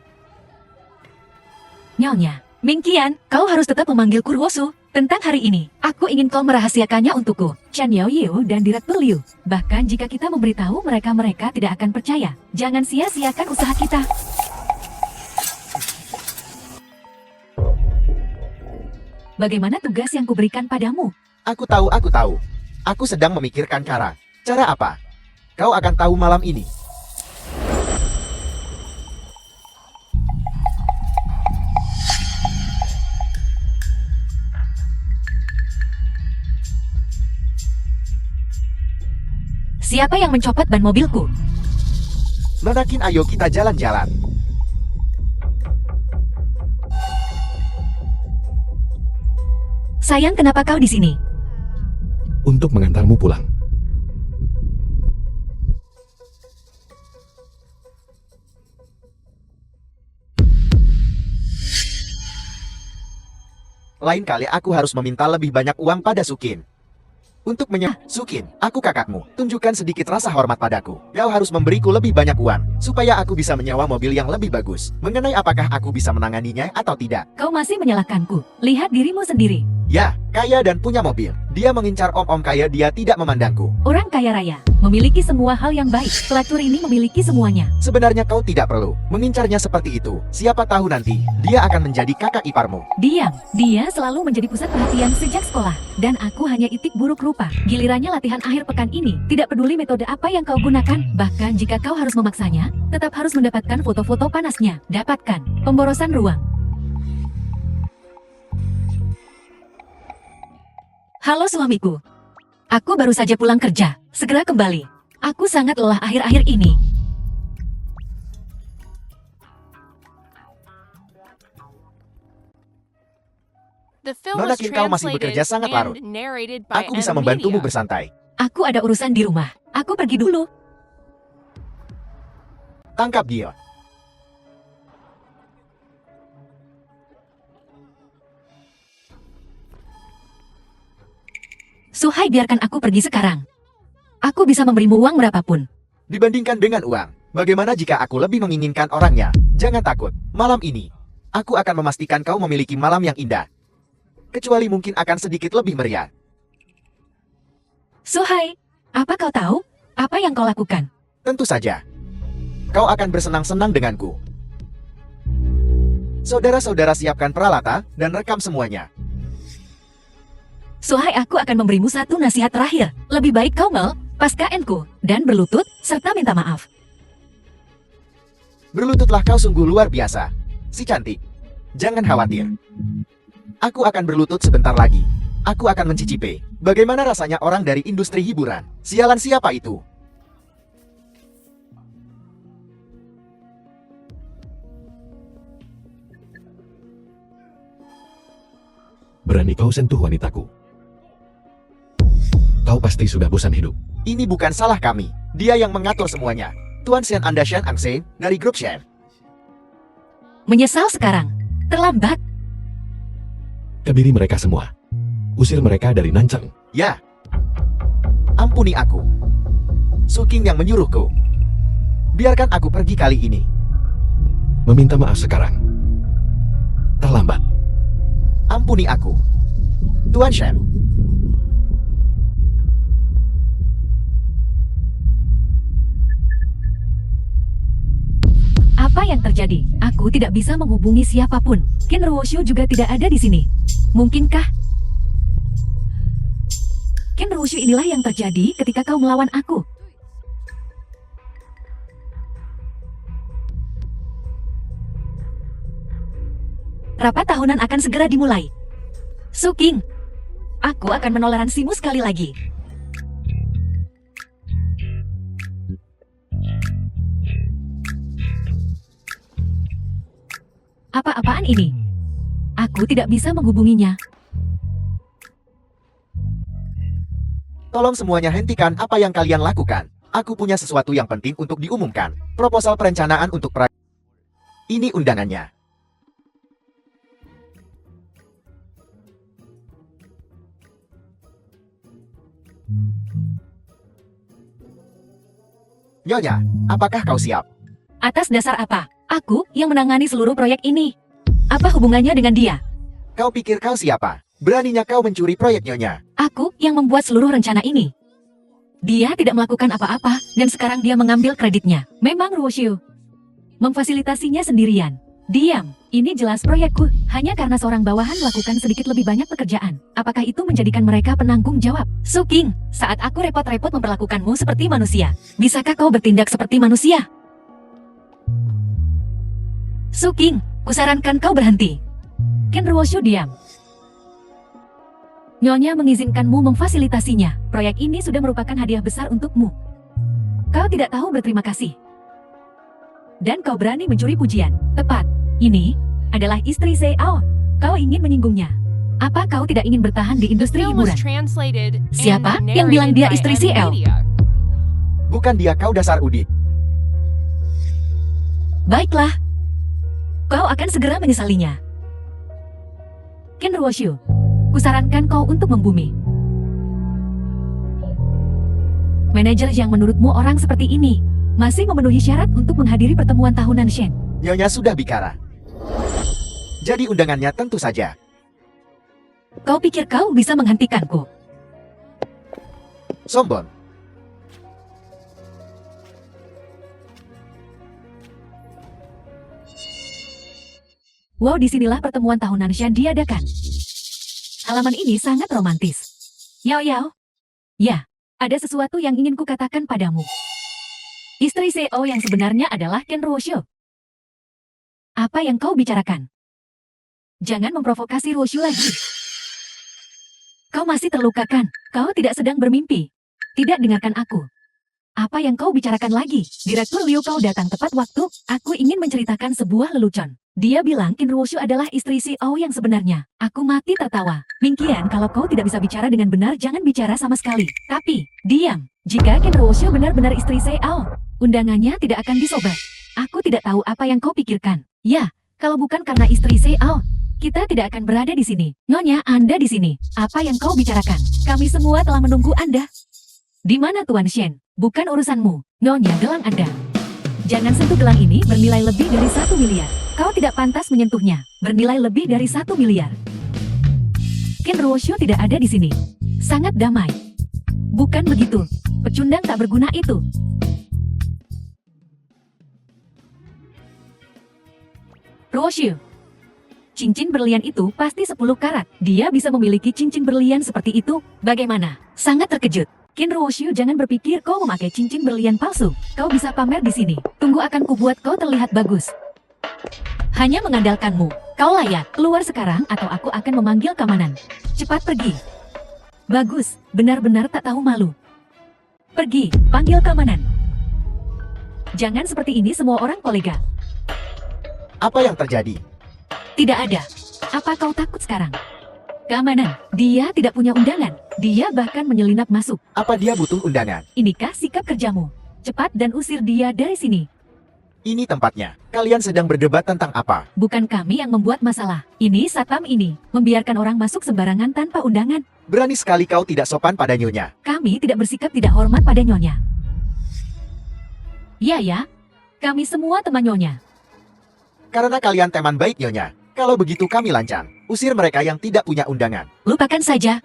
Nyonya, Ming Qian, kau harus tetap memanggilku Ruosu. Tentang hari ini, aku ingin kau merahasiakannya untukku. Chen Yao Yu dan Direktur Liu. Bahkan jika kita memberitahu mereka tidak akan percaya. Jangan sia-siakan usaha kita. Bagaimana tugas yang kuberikan padamu? Aku tahu. Aku sedang memikirkan cara. Cara apa? Kau akan tahu malam ini. Siapa yang mencopot ban mobilku? Nona Qin, ayo kita jalan-jalan. Sayang, kenapa kau di sini? Untuk mengantarmu pulang. Lain kali aku harus meminta lebih banyak uang pada Sukin. Untuk Sukin, aku kakakmu. Tunjukkan sedikit rasa hormat padaku. Kau harus memberiku lebih banyak uang, supaya aku bisa menyewa mobil yang lebih bagus. Mengenai apakah aku bisa menanganinya atau tidak. Kau masih menyalahkanku. Lihat dirimu sendiri. Ya, kaya dan punya mobil. Dia mengincar om-om kaya, dia tidak memandangku. Orang kaya raya, memiliki semua hal yang baik. Pelacur ini memiliki semuanya. Sebenarnya kau tidak perlu mengincarnya seperti itu. Siapa tahu nanti, dia akan menjadi kakak iparmu. Diam, dia selalu menjadi pusat perhatian sejak sekolah. Dan aku hanya itik buruk rupa. Gilirannya latihan akhir pekan ini, tidak peduli metode apa yang kau gunakan. Bahkan jika kau harus memaksanya, tetap harus mendapatkan foto-foto panasnya. Dapatkan pemborosan ruang. Halo suamiku. Aku baru saja pulang kerja. Segera kembali. Aku sangat lelah akhir-akhir ini. The film Nona was Qin, kau masih bekerja translated sangat larut. and narrated by Aku bisa membantumu Animedia. bersantai. Aku ada urusan di rumah. Aku pergi dulu. Tangkap dia. Suhai, biarkan aku pergi sekarang. Aku bisa memberimu uang berapapun. Dibandingkan dengan uang, bagaimana jika aku lebih menginginkan orangnya? Jangan takut, malam ini, aku akan memastikan kau memiliki malam yang indah. Kecuali mungkin akan sedikit lebih meriah. Suhai, apa kau tahu? Apa yang kau lakukan? Tentu saja, kau akan bersenang-senang denganku. Saudara-saudara, siapkan peralatan dan rekam semuanya. Suhai, aku akan memberimu satu nasihat terakhir. Lebih baik kau melepaskanku dan berlutut serta minta maaf. Berlututlah, kau sungguh luar biasa. Si cantik, jangan khawatir. Aku akan berlutut sebentar lagi. Aku akan mencicipi bagaimana rasanya orang dari industri hiburan. Sialan, siapa itu? Berani kau sentuh wanitaku. Kau pasti sudah bosan hidup. Ini bukan salah kami. Dia yang mengatur semuanya. Tuan Shen Anda Shen Angsen dari grup Shen. Menyesal sekarang. Terlambat. Kebiri mereka semua. Usir mereka dari Nancang. Ya. Ampuni aku. Suking yang menyuruhku. Biarkan aku pergi kali ini. Meminta maaf sekarang. Terlambat. Ampuni aku. Tuan Shen. Apa yang terjadi? Aku tidak bisa menghubungi siapapun. Qin Ruoshu juga tidak ada di sini. Mungkinkah? Qin Ruoshu, inilah yang terjadi ketika kau melawan aku. Rapat tahunan akan segera dimulai. Suking, aku akan menoleransimu sekali lagi. Apa-apaan ini? Aku tidak bisa menghubunginya. Tolong semuanya hentikan apa yang kalian lakukan. Aku punya sesuatu yang penting untuk diumumkan. Proposal perencanaan untuk Ini undangannya. Nyonya, apakah kau siap? Atas dasar apa? Aku yang menangani seluruh proyek ini. Apa hubungannya dengan dia? Kau pikir kau siapa? Beraninya kau mencuri proyek Nyonya. Aku yang membuat seluruh rencana ini. Dia tidak melakukan apa-apa, dan sekarang dia mengambil kreditnya. Memang Ruoshu memfasilitasinya sendirian. Diam, ini jelas proyekku. Hanya karena seorang bawahan melakukan sedikit lebih banyak pekerjaan. Apakah itu menjadikan mereka penanggung jawab? Suking, saat aku repot-repot memperlakukanmu seperti manusia, bisakah kau bertindak seperti manusia? Suking, kusarankan kau berhenti. Ken Ruoshu diam. Nyonya mengizinkanmu memfasilitasinya. Proyek ini sudah merupakan hadiah besar untukmu. Kau tidak tahu berterima kasih. Dan kau berani mencuri pujian. Tepat. Ini adalah istri Seo. Kau ingin menyinggungnya. Apa kau tidak ingin bertahan di industri Film was hiburan? translated Siapa and yang bilang dia narrated by istri Ed CL? Media. Bukan dia kau dasar udik. Baiklah. Kau akan segera menyesalinya. Ken Ruoshu, kusarankan kau untuk membumi. Manajer yang menurutmu orang seperti ini masih memenuhi syarat untuk menghadiri pertemuan tahunan Shen. Nyonya sudah bicara. Jadi undangannya tentu saja. Kau pikir kau bisa menghentikanku? Sombong. Wow, disinilah pertemuan tahunan Shen diadakan. Halaman ini sangat romantis. Yao Yao. Ya, ada sesuatu yang ingin kukatakan padamu. Istri CEO yang sebenarnya adalah Ken Ruoshu. Apa yang kau bicarakan? Jangan memprovokasi Ruoshu lagi. Kau masih terlukakan. Kau tidak sedang bermimpi. Tidak dengarkan aku. Apa yang kau bicarakan lagi? Direktur Liu, kau datang tepat waktu. Aku ingin menceritakan sebuah lelucon. Dia bilang Ken Ruoshu adalah istri CEO yang sebenarnya. Aku mati tertawa. Mingkian, kalau kau tidak bisa bicara dengan benar, jangan bicara sama sekali. Tapi, diam. Jika Ken Ruoshu benar-benar istri CEO, undangannya tidak akan disobat. Aku tidak tahu apa yang kau pikirkan. Ya, kalau bukan karena istri CEO, kita tidak akan berada di sini. Nyonya, Anda di sini. Apa yang kau bicarakan? Kami semua telah menunggu Anda. Di mana Tuan Shen? Bukan urusanmu. Nyonya, gelang Anda. Jangan sentuh gelang ini, bernilai lebih dari 1 miliar. Kau tidak pantas menyentuhnya. Bernilai lebih dari 1 miliar. Ken Ruoshu tidak ada di sini. Sangat damai. Bukan begitu. Pecundang tak berguna itu. Ruoshu. Cincin berlian itu pasti 10 karat. Dia bisa memiliki cincin berlian seperti itu. Bagaimana? Sangat terkejut. Ken Ruoshu, jangan berpikir kau memakai cincin berlian palsu. Kau bisa pamer di sini. Tunggu, akan kubuat kau terlihat bagus. Hanya mengandalkanmu. Kau layak. Keluar sekarang atau aku akan memanggil keamanan. Cepat pergi. Bagus. Benar-benar tak tahu malu. Pergi. Panggil keamanan. Jangan seperti ini semua orang, kolega. Apa yang terjadi? Tidak ada. Apa kau takut sekarang? Keamanan. Dia tidak punya undangan. Dia bahkan menyelinap masuk. Apa dia butuh undangan? Inikah sikap kerjamu? Cepat dan usir dia dari sini. Ini tempatnya. Kalian sedang berdebat tentang apa? Bukan kami yang membuat masalah. Ini satpam ini. Membiarkan orang masuk sembarangan tanpa undangan. Berani sekali kau tidak sopan pada Nyonya. Kami tidak bersikap tidak hormat pada Nyonya. Ya. Kami semua teman Nyonya. Karena kalian teman baik Nyonya. Kalau begitu kami lancang. Usir mereka yang tidak punya undangan. Lupakan saja.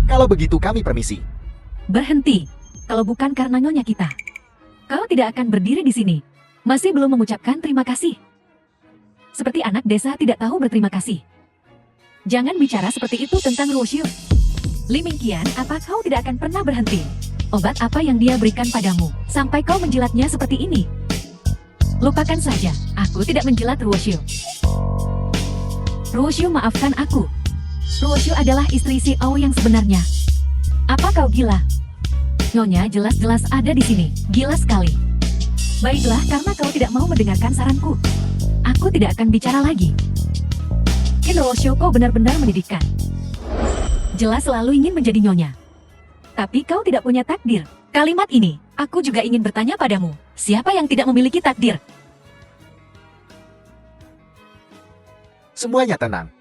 Kalau begitu kami permisi. Berhenti. Kalau bukan karena Nyonya kita, kau tidak akan berdiri di sini. Masih belum mengucapkan terima kasih. Seperti anak desa tidak tahu berterima kasih. Jangan bicara seperti itu tentang Ruoshu. Li Mingqian, apa kau tidak akan pernah berhenti? Obat apa yang dia berikan padamu, sampai kau menjilatnya seperti ini? Lupakan saja, aku tidak menjilat Ruoshu. Ruoshu, maafkan aku. Ruoshu adalah istri CEO yang sebenarnya. Apa kau gila? Nyonya jelas-jelas ada di sini. Gila sekali. Baiklah, karena kau tidak mau mendengarkan saranku. Aku tidak akan bicara lagi. Ken Rosho, kau benar-benar mendidikan. Jelas selalu ingin menjadi nyonya. Tapi kau tidak punya takdir. Kalimat ini, aku juga ingin bertanya padamu. Siapa yang tidak memiliki takdir? Semuanya tenang.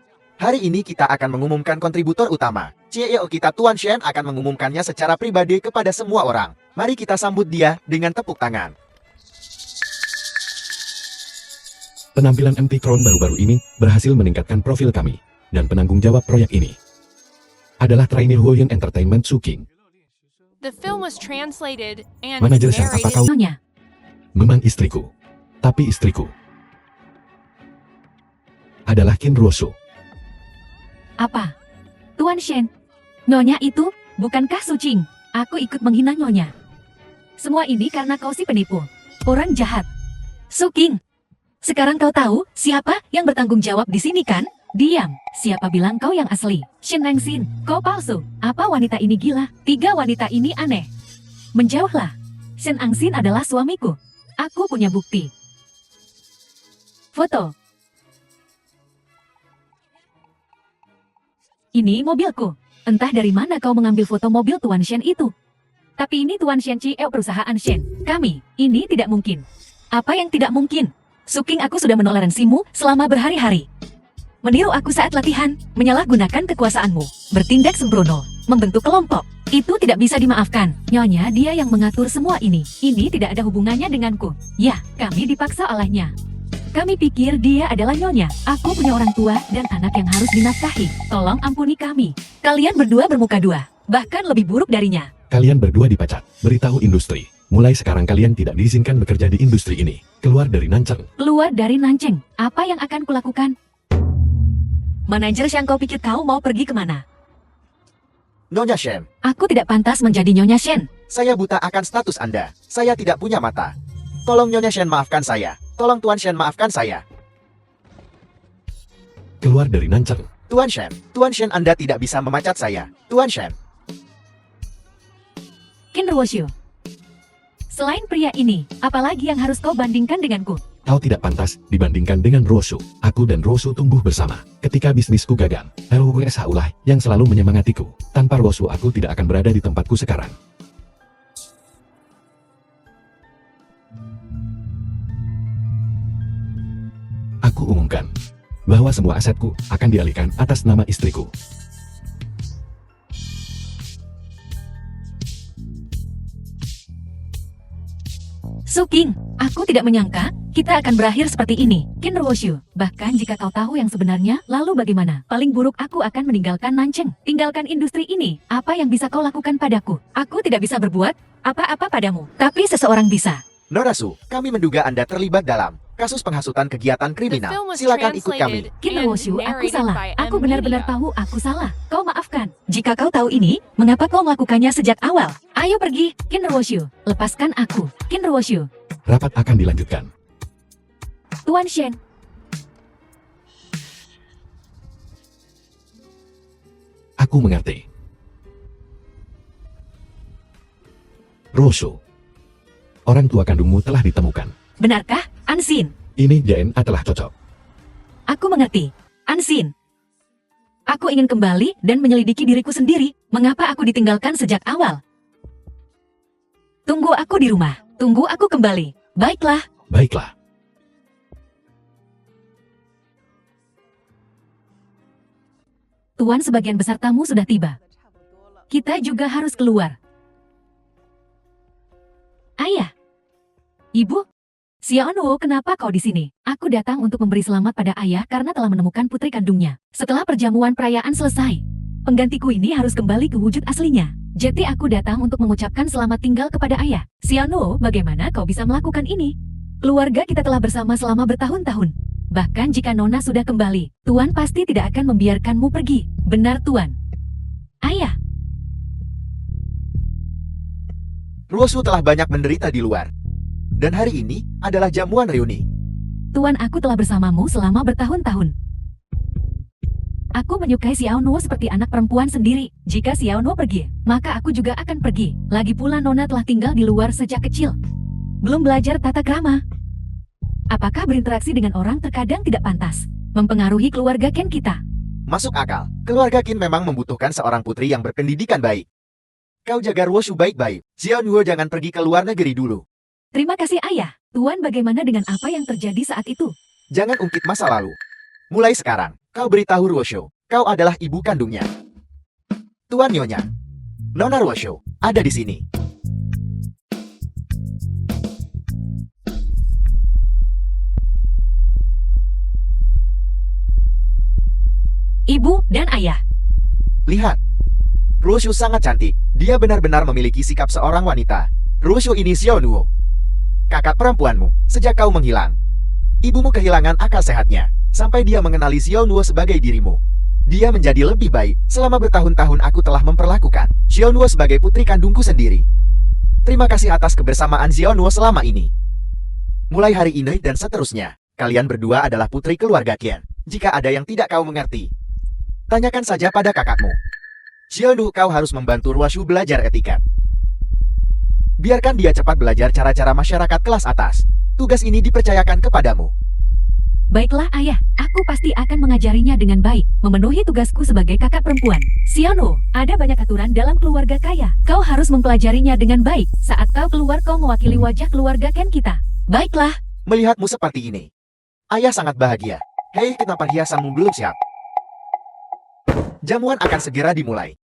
Hari ini kita akan mengumumkan kontributor utama. CEO kita Tuan Shen akan mengumumkannya secara pribadi kepada semua orang. Mari kita sambut dia dengan tepuk tangan. Penampilan MT Crown baru-baru ini berhasil meningkatkan profil kami. Dan penanggung jawab proyek ini adalah trainee Huoyan Entertainment Su King. The film was translated and Manajer Shang, apa kau? narrated. Nyonya, Memang istriku. Tapi istriku adalah Ken Rosho. apa? Tuan Shen, nyonya itu, bukankah Su Qing? Aku ikut menghina nyonya. Semua ini karena kau si penipu. Orang jahat. Su Qing, sekarang kau tahu siapa yang bertanggung jawab di sini kan? Diam, siapa bilang kau yang asli? Shen Nangxin, kau palsu. Apa wanita ini gila? 3 wanita ini aneh. Menjauhlah. Shen Nangxin adalah suamiku. Aku punya bukti. Foto. Ini mobilku. Entah dari mana kau mengambil foto mobil Tuan Shen itu. Tapi ini Tuan Shen CEO perusahaan Shen. Kami, ini tidak mungkin. Apa yang tidak mungkin? Su Qing, aku sudah menoleransimu selama berhari-hari. Meniru aku saat latihan, menyalahgunakan kekuasaanmu, bertindak sembrono, membentuk kelompok. Itu tidak bisa dimaafkan. Nyonya, dia yang mengatur semua ini. Ini tidak ada hubungannya denganku. Ya, kami dipaksa olehnya. Kami pikir dia adalah nyonya. Aku punya orang tua dan anak yang harus dinafkahi. Tolong ampuni kami. Kalian berdua bermuka dua. Bahkan lebih buruk darinya. Kalian berdua dipecat. Beritahu industri. Mulai sekarang kalian tidak diizinkan bekerja di industri ini. Keluar dari Nanceng. Keluar dari Nanceng. Apa yang akan kulakukan? Manajer Shang, kau pikir kau mau pergi kemana? Nyonya Shen, Aku tidak pantas menjadi Nyonya Shen. saya buta akan status Anda. Saya tidak punya mata. Tolong Nyonya Shen maafkan saya. Tolong Tuan Shen maafkan saya. Keluar dari Nanceng. Tuan Shen Anda tidak bisa memecat saya. Tuan Shen, Ken Rosho. Selain pria ini, apalagi yang harus kau bandingkan denganku? Kau tidak pantas dibandingkan dengan Rosho. Aku dan Rosho tumbuh bersama. Ketika bisnisku gagal, LWSH ulah yang selalu menyemangatiku. Tanpa Rosho aku tidak akan berada di tempatku sekarang. Aku umumkan bahwa semua asetku akan dialihkan atas nama istriku. Su Qing, aku tidak menyangka kita akan berakhir seperti ini. Ken Rosho, bahkan jika kau tahu yang sebenarnya, lalu bagaimana? Paling buruk aku akan meninggalkan Nanceng. Tinggalkan industri ini. Apa yang bisa kau lakukan padaku? Aku tidak bisa berbuat apa-apa padamu. Tapi seseorang bisa. Nora Su, kami menduga Anda terlibat dalam kasus penghasutan kegiatan The kriminal. film was Silakan ikut kami. translated Ken and Rosho, aku narrated salah. by Aku M benar-benar Media. tahu aku salah. Kau maafkan. Jika kau tahu ini, mengapa kau melakukannya sejak awal? Ayo pergi, Ken Rosho. Lepaskan aku. Ken Rosho. Rapat akan dilanjutkan. Tuan Shen. Aku mengerti. Rosho, orang tua kandungmu telah ditemukan. Benarkah, Ansin? Ini DNA telah cocok. Aku mengerti. Ansin. Aku ingin kembali dan menyelidiki diriku sendiri. Mengapa aku ditinggalkan sejak awal? Tunggu aku di rumah. Tunggu aku kembali. Baiklah. Baiklah. Tuan, sebagian besar tamu sudah tiba. Kita juga harus keluar. Ayah. Ibu. Xiaonuo, kenapa kau di sini? Aku datang untuk memberi selamat pada ayah karena telah menemukan putri kandungnya. Setelah perjamuan perayaan selesai, penggantiku ini harus kembali ke wujud aslinya. Jadi aku datang untuk mengucapkan selamat tinggal kepada ayah. Xiaonuo, bagaimana kau bisa melakukan ini? Keluarga kita telah bersama selama bertahun-tahun. Bahkan jika Nona sudah kembali, Tuan pasti tidak akan membiarkanmu pergi. Benar, Tuan. Ayah. Ruosu telah banyak menderita di luar. Dan hari ini adalah jamuan reuni. Tuan, aku telah bersamamu selama bertahun-tahun. Aku menyukai Xiaonuo seperti anak perempuan sendiri. Jika Xiaonuo pergi, maka aku juga akan pergi. Lagi pula Nona telah tinggal di luar sejak kecil. Belum belajar tata krama. Apakah berinteraksi dengan orang terkadang tidak pantas mempengaruhi keluarga Ken kita? Masuk akal. Keluarga Qin memang membutuhkan seorang putri yang berpendidikan baik. Kau jaga Ruoshu baik-baik. Xiaonuo jangan pergi ke luar negeri dulu. Terima kasih ayah. Tuan bagaimana dengan apa yang terjadi saat itu? Jangan ungkit masa lalu. Mulai sekarang, kau beritahu Ruoshu, kau adalah ibu kandungnya. Tuan Nyonya, Nona Ruoshu, ada di sini. Ibu dan ayah. Lihat. Ruoshu sangat cantik. Dia benar-benar memiliki sikap seorang wanita. Ruoshu ini Xiaonuo. Kakak perempuanmu, sejak kau menghilang. Ibumu kehilangan akal sehatnya, sampai dia mengenali Xiaonuo sebagai dirimu. Dia menjadi lebih baik, selama bertahun-tahun aku telah memperlakukan Xiaonuo sebagai putri kandungku sendiri. Terima kasih atas kebersamaan Xiaonuo selama ini. Mulai hari ini dan seterusnya, kalian berdua adalah putri keluarga Qian. Jika ada yang tidak kau mengerti, tanyakan saja pada kakakmu. Xiaonuo, kau harus membantu Ruoshu belajar etikat. Biarkan dia cepat belajar cara-cara masyarakat kelas atas. Tugas ini dipercayakan kepadamu. Baiklah ayah, aku pasti akan mengajarinya dengan baik, memenuhi tugasku sebagai kakak perempuan. Xiaonuo, ada banyak aturan dalam keluarga kaya. Kau harus mempelajarinya dengan baik. Saat kau keluar, kau mewakili wajah keluarga Ken kita. Baiklah. Melihatmu seperti ini, ayah sangat bahagia. Hei, kenapa hiasanmu belum siap? Jamuan akan segera dimulai.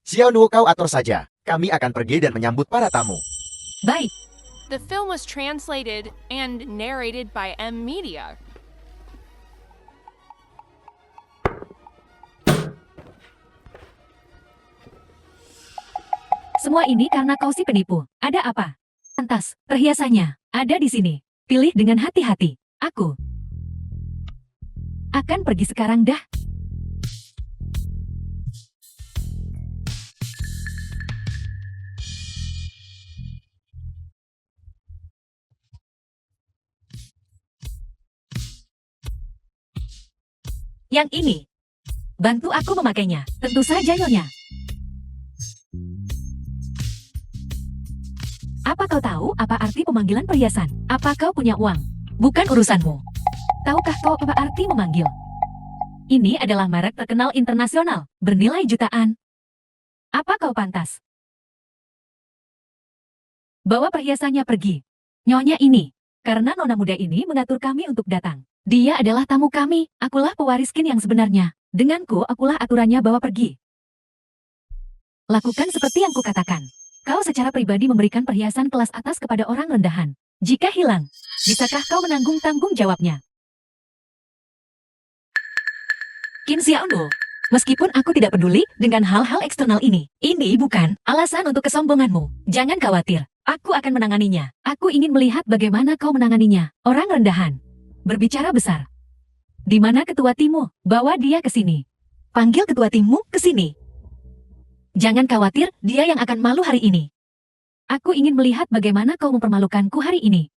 Xiaonuo, kau atur saja. Kami akan pergi dan menyambut para tamu. Baik. The film was translated and narrated by M Media. Semua ini karena kau si penipu. Ada apa? Pantas, perhiasannya ada di sini. Pilih dengan hati-hati. Aku akan pergi sekarang dah. Yang ini. Bantu aku memakainya. Tentu saja, Nyonya. Apa kau tahu apa arti pemanggilan perhiasan? Apa kau punya uang? Bukan urusanmu. Tahukah kau apa arti memanggil? Ini adalah merek terkenal internasional, bernilai jutaan. Apa kau pantas? Bawa perhiasannya pergi. Nyonya ini. Karena nona muda ini mengatur kami untuk datang. Dia adalah tamu kami. Akulah pewaris Qin yang sebenarnya. Denganku, akulah aturannya, bawa pergi. Lakukan seperti yang kukatakan. Kau secara pribadi memberikan perhiasan kelas atas kepada orang rendahan. Jika hilang, bisakah kau menanggung tanggung jawabnya? Qin Xiaonuo, meskipun aku tidak peduli dengan hal-hal eksternal ini bukan alasan untuk kesombonganmu. Jangan khawatir, aku akan menanganinya. Aku ingin melihat bagaimana kau menanganinya. Orang rendahan berbicara besar. Di mana ketua timmu? Bawa dia ke sini. Panggil ketua timmu ke sini. Jangan khawatir, dia yang akan malu hari ini. Aku ingin melihat bagaimana kau mempermalukanku hari ini.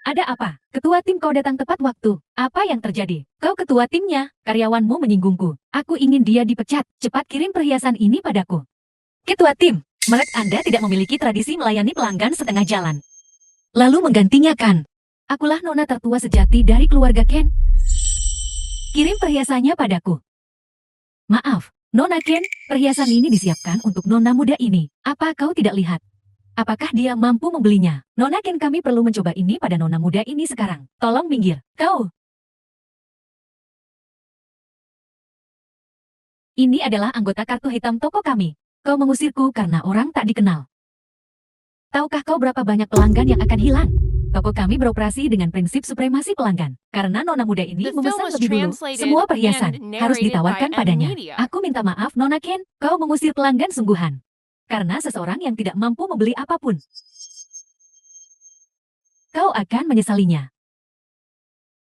Ada apa? Ketua tim, kau datang tepat waktu. Apa yang terjadi? Kau ketua timnya, karyawanmu menyinggungku. Aku ingin dia dipecat. Cepat kirim perhiasan ini padaku. Ketua tim, merek Anda tidak memiliki tradisi melayani pelanggan setengah jalan. Lalu menggantinya kan? Akulah nona tertua sejati dari keluarga Ken. Kirim perhiasannya padaku. Maaf, Nona Ken, perhiasan ini disiapkan untuk nona muda ini. Apa kau tidak lihat? Apakah dia mampu membelinya? Nona Ken, kami perlu mencoba ini pada nona muda ini sekarang. Tolong minggir. Kau. Ini adalah anggota kartu hitam toko kami. Kau mengusirku karena orang tak dikenal. Tahukah kau berapa banyak pelanggan yang akan hilang? Toko kami beroperasi dengan prinsip supremasi pelanggan. Karena nona muda ini The film memesan was lebih dulu, translated semua perhiasan and harus narrated ditawarkan by M padanya. Media. Aku minta maaf, Nona Ken, kau mengusir pelanggan sungguhan. Karena seseorang yang tidak mampu membeli apapun. Kau akan menyesalinya.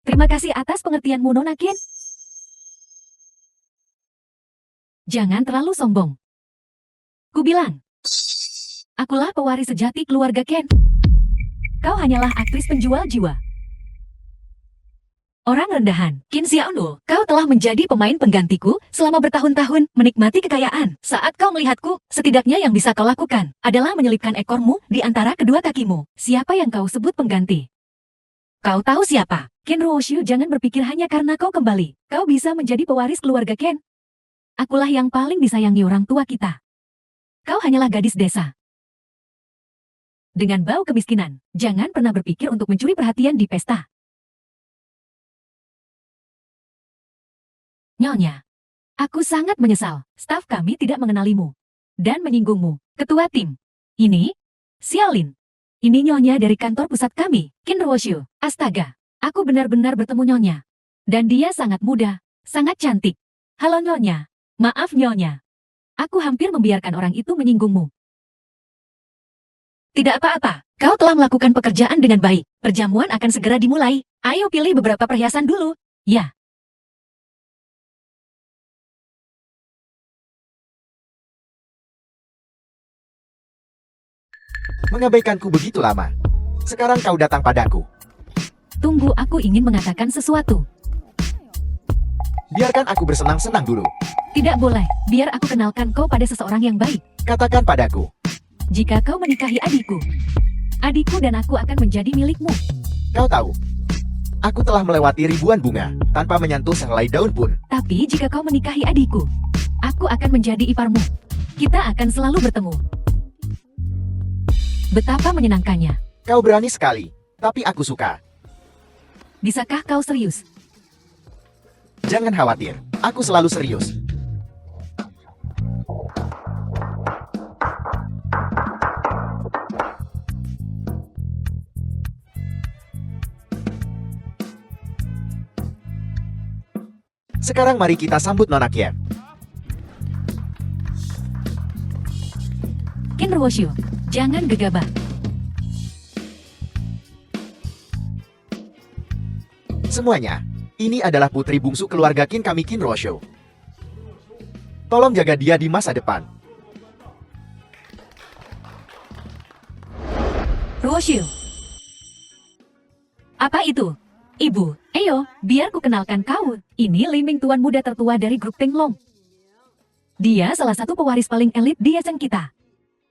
Terima kasih atas pengertianmu, Nona Ken. Jangan terlalu sombong. Ku bilang, akulah pewaris sejati keluarga Ken. Kau hanyalah aktris penjual jiwa. Orang rendahan, Qin Xiaonu, kau telah menjadi pemain penggantiku selama bertahun-tahun menikmati kekayaan. Saat kau melihatku, setidaknya yang bisa kau lakukan adalah menyelipkan ekormu di antara kedua kakimu. Siapa yang kau sebut pengganti? Kau tahu siapa? Qin Ruoshu, jangan berpikir hanya karena kau kembali. Kau bisa menjadi pewaris keluarga Qin. Akulah yang paling disayangi orang tua kita. Kau hanyalah gadis desa. Dengan bau kemiskinan, jangan pernah berpikir untuk mencuri perhatian di pesta. Nyonya, aku sangat menyesal. Staf kami tidak mengenalimu dan menyinggungmu. Ketua tim. Ini, Xiaolin. Ini Nyonya dari kantor pusat kami, Qin Ruoshu. Astaga, aku benar-benar bertemu Nyonya. Dan dia sangat muda, sangat cantik. Halo Nyonya. Maaf Nyonya. Aku hampir membiarkan orang itu menyinggungmu. Tidak apa-apa, kau telah melakukan pekerjaan dengan baik. Perjamuan akan segera dimulai. Ayo pilih beberapa perhiasan dulu. Ya. Mengabaikanku begitu lama. Sekarang kau datang padaku. Tunggu, aku ingin mengatakan sesuatu. Biarkan aku bersenang-senang dulu. Tidak boleh, biar aku kenalkan kau pada seseorang yang baik. Katakan padaku. Jika kau menikahi adikku dan aku akan menjadi milikmu. Kau tahu, aku telah melewati ribuan bunga tanpa menyentuh sehelai daun pun. Tapi jika kau menikahi adikku, aku akan menjadi iparmu. Kita akan selalu bertemu. Betapa menyenangkannya. Kau berani sekali, tapi aku suka. Bisakah kau serius? Jangan khawatir, aku selalu serius. Sekarang mari kita sambut Nona Qian. Qin Ruoshu, jangan gegabah. Semuanya, ini adalah putri bungsu keluarga Qin kami, Qin Ruoshu. Tolong jaga dia di masa depan. Ruoshu. Apa itu? Ibu, ayo, biar ku kenalkan kau. Ini Liming, tuan muda tertua dari grup Tenglong. Dia salah satu pewaris paling elit di Yaseng kita.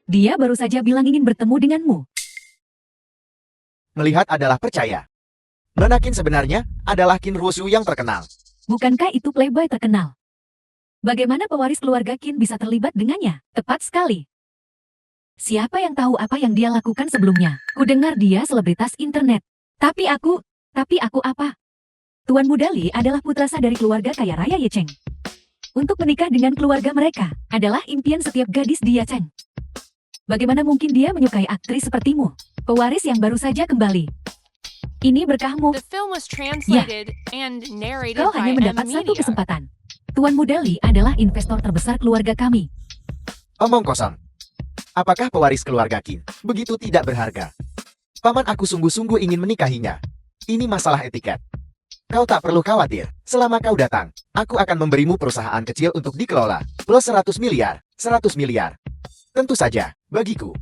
Dia baru saja bilang ingin bertemu denganmu. Melihat adalah percaya. Nona Qin sebenarnya adalah Qin Ruoshu yang terkenal. Bukankah itu playboy terkenal? Bagaimana pewaris keluarga Qin bisa terlibat dengannya? Tepat sekali. Siapa yang tahu apa yang dia lakukan sebelumnya? Ku dengar dia selebritas internet. Tapi aku apa? Tuan Muda Li adalah putrasa dari keluarga kaya raya Ye Cheng. Untuk menikah dengan keluarga mereka adalah impian setiap gadis di Ye Cheng. Bagaimana mungkin dia menyukai aktris sepertimu? Pewaris yang baru saja kembali. Ini berkahmu. The film was translated and narrated Kau by hanya M mendapat satu Media. kesempatan. Tuan Muda Li adalah investor terbesar keluarga kami. Omong kosong. Apakah pewaris keluarga Qin begitu tidak berharga? Paman aku sungguh-sungguh ingin menikahinya. Ini masalah etiket. Kau tak perlu khawatir. Selama kau datang, aku akan memberimu perusahaan kecil untuk dikelola. Plus 100 miliar. 100 miliar. Tentu saja, bagiku.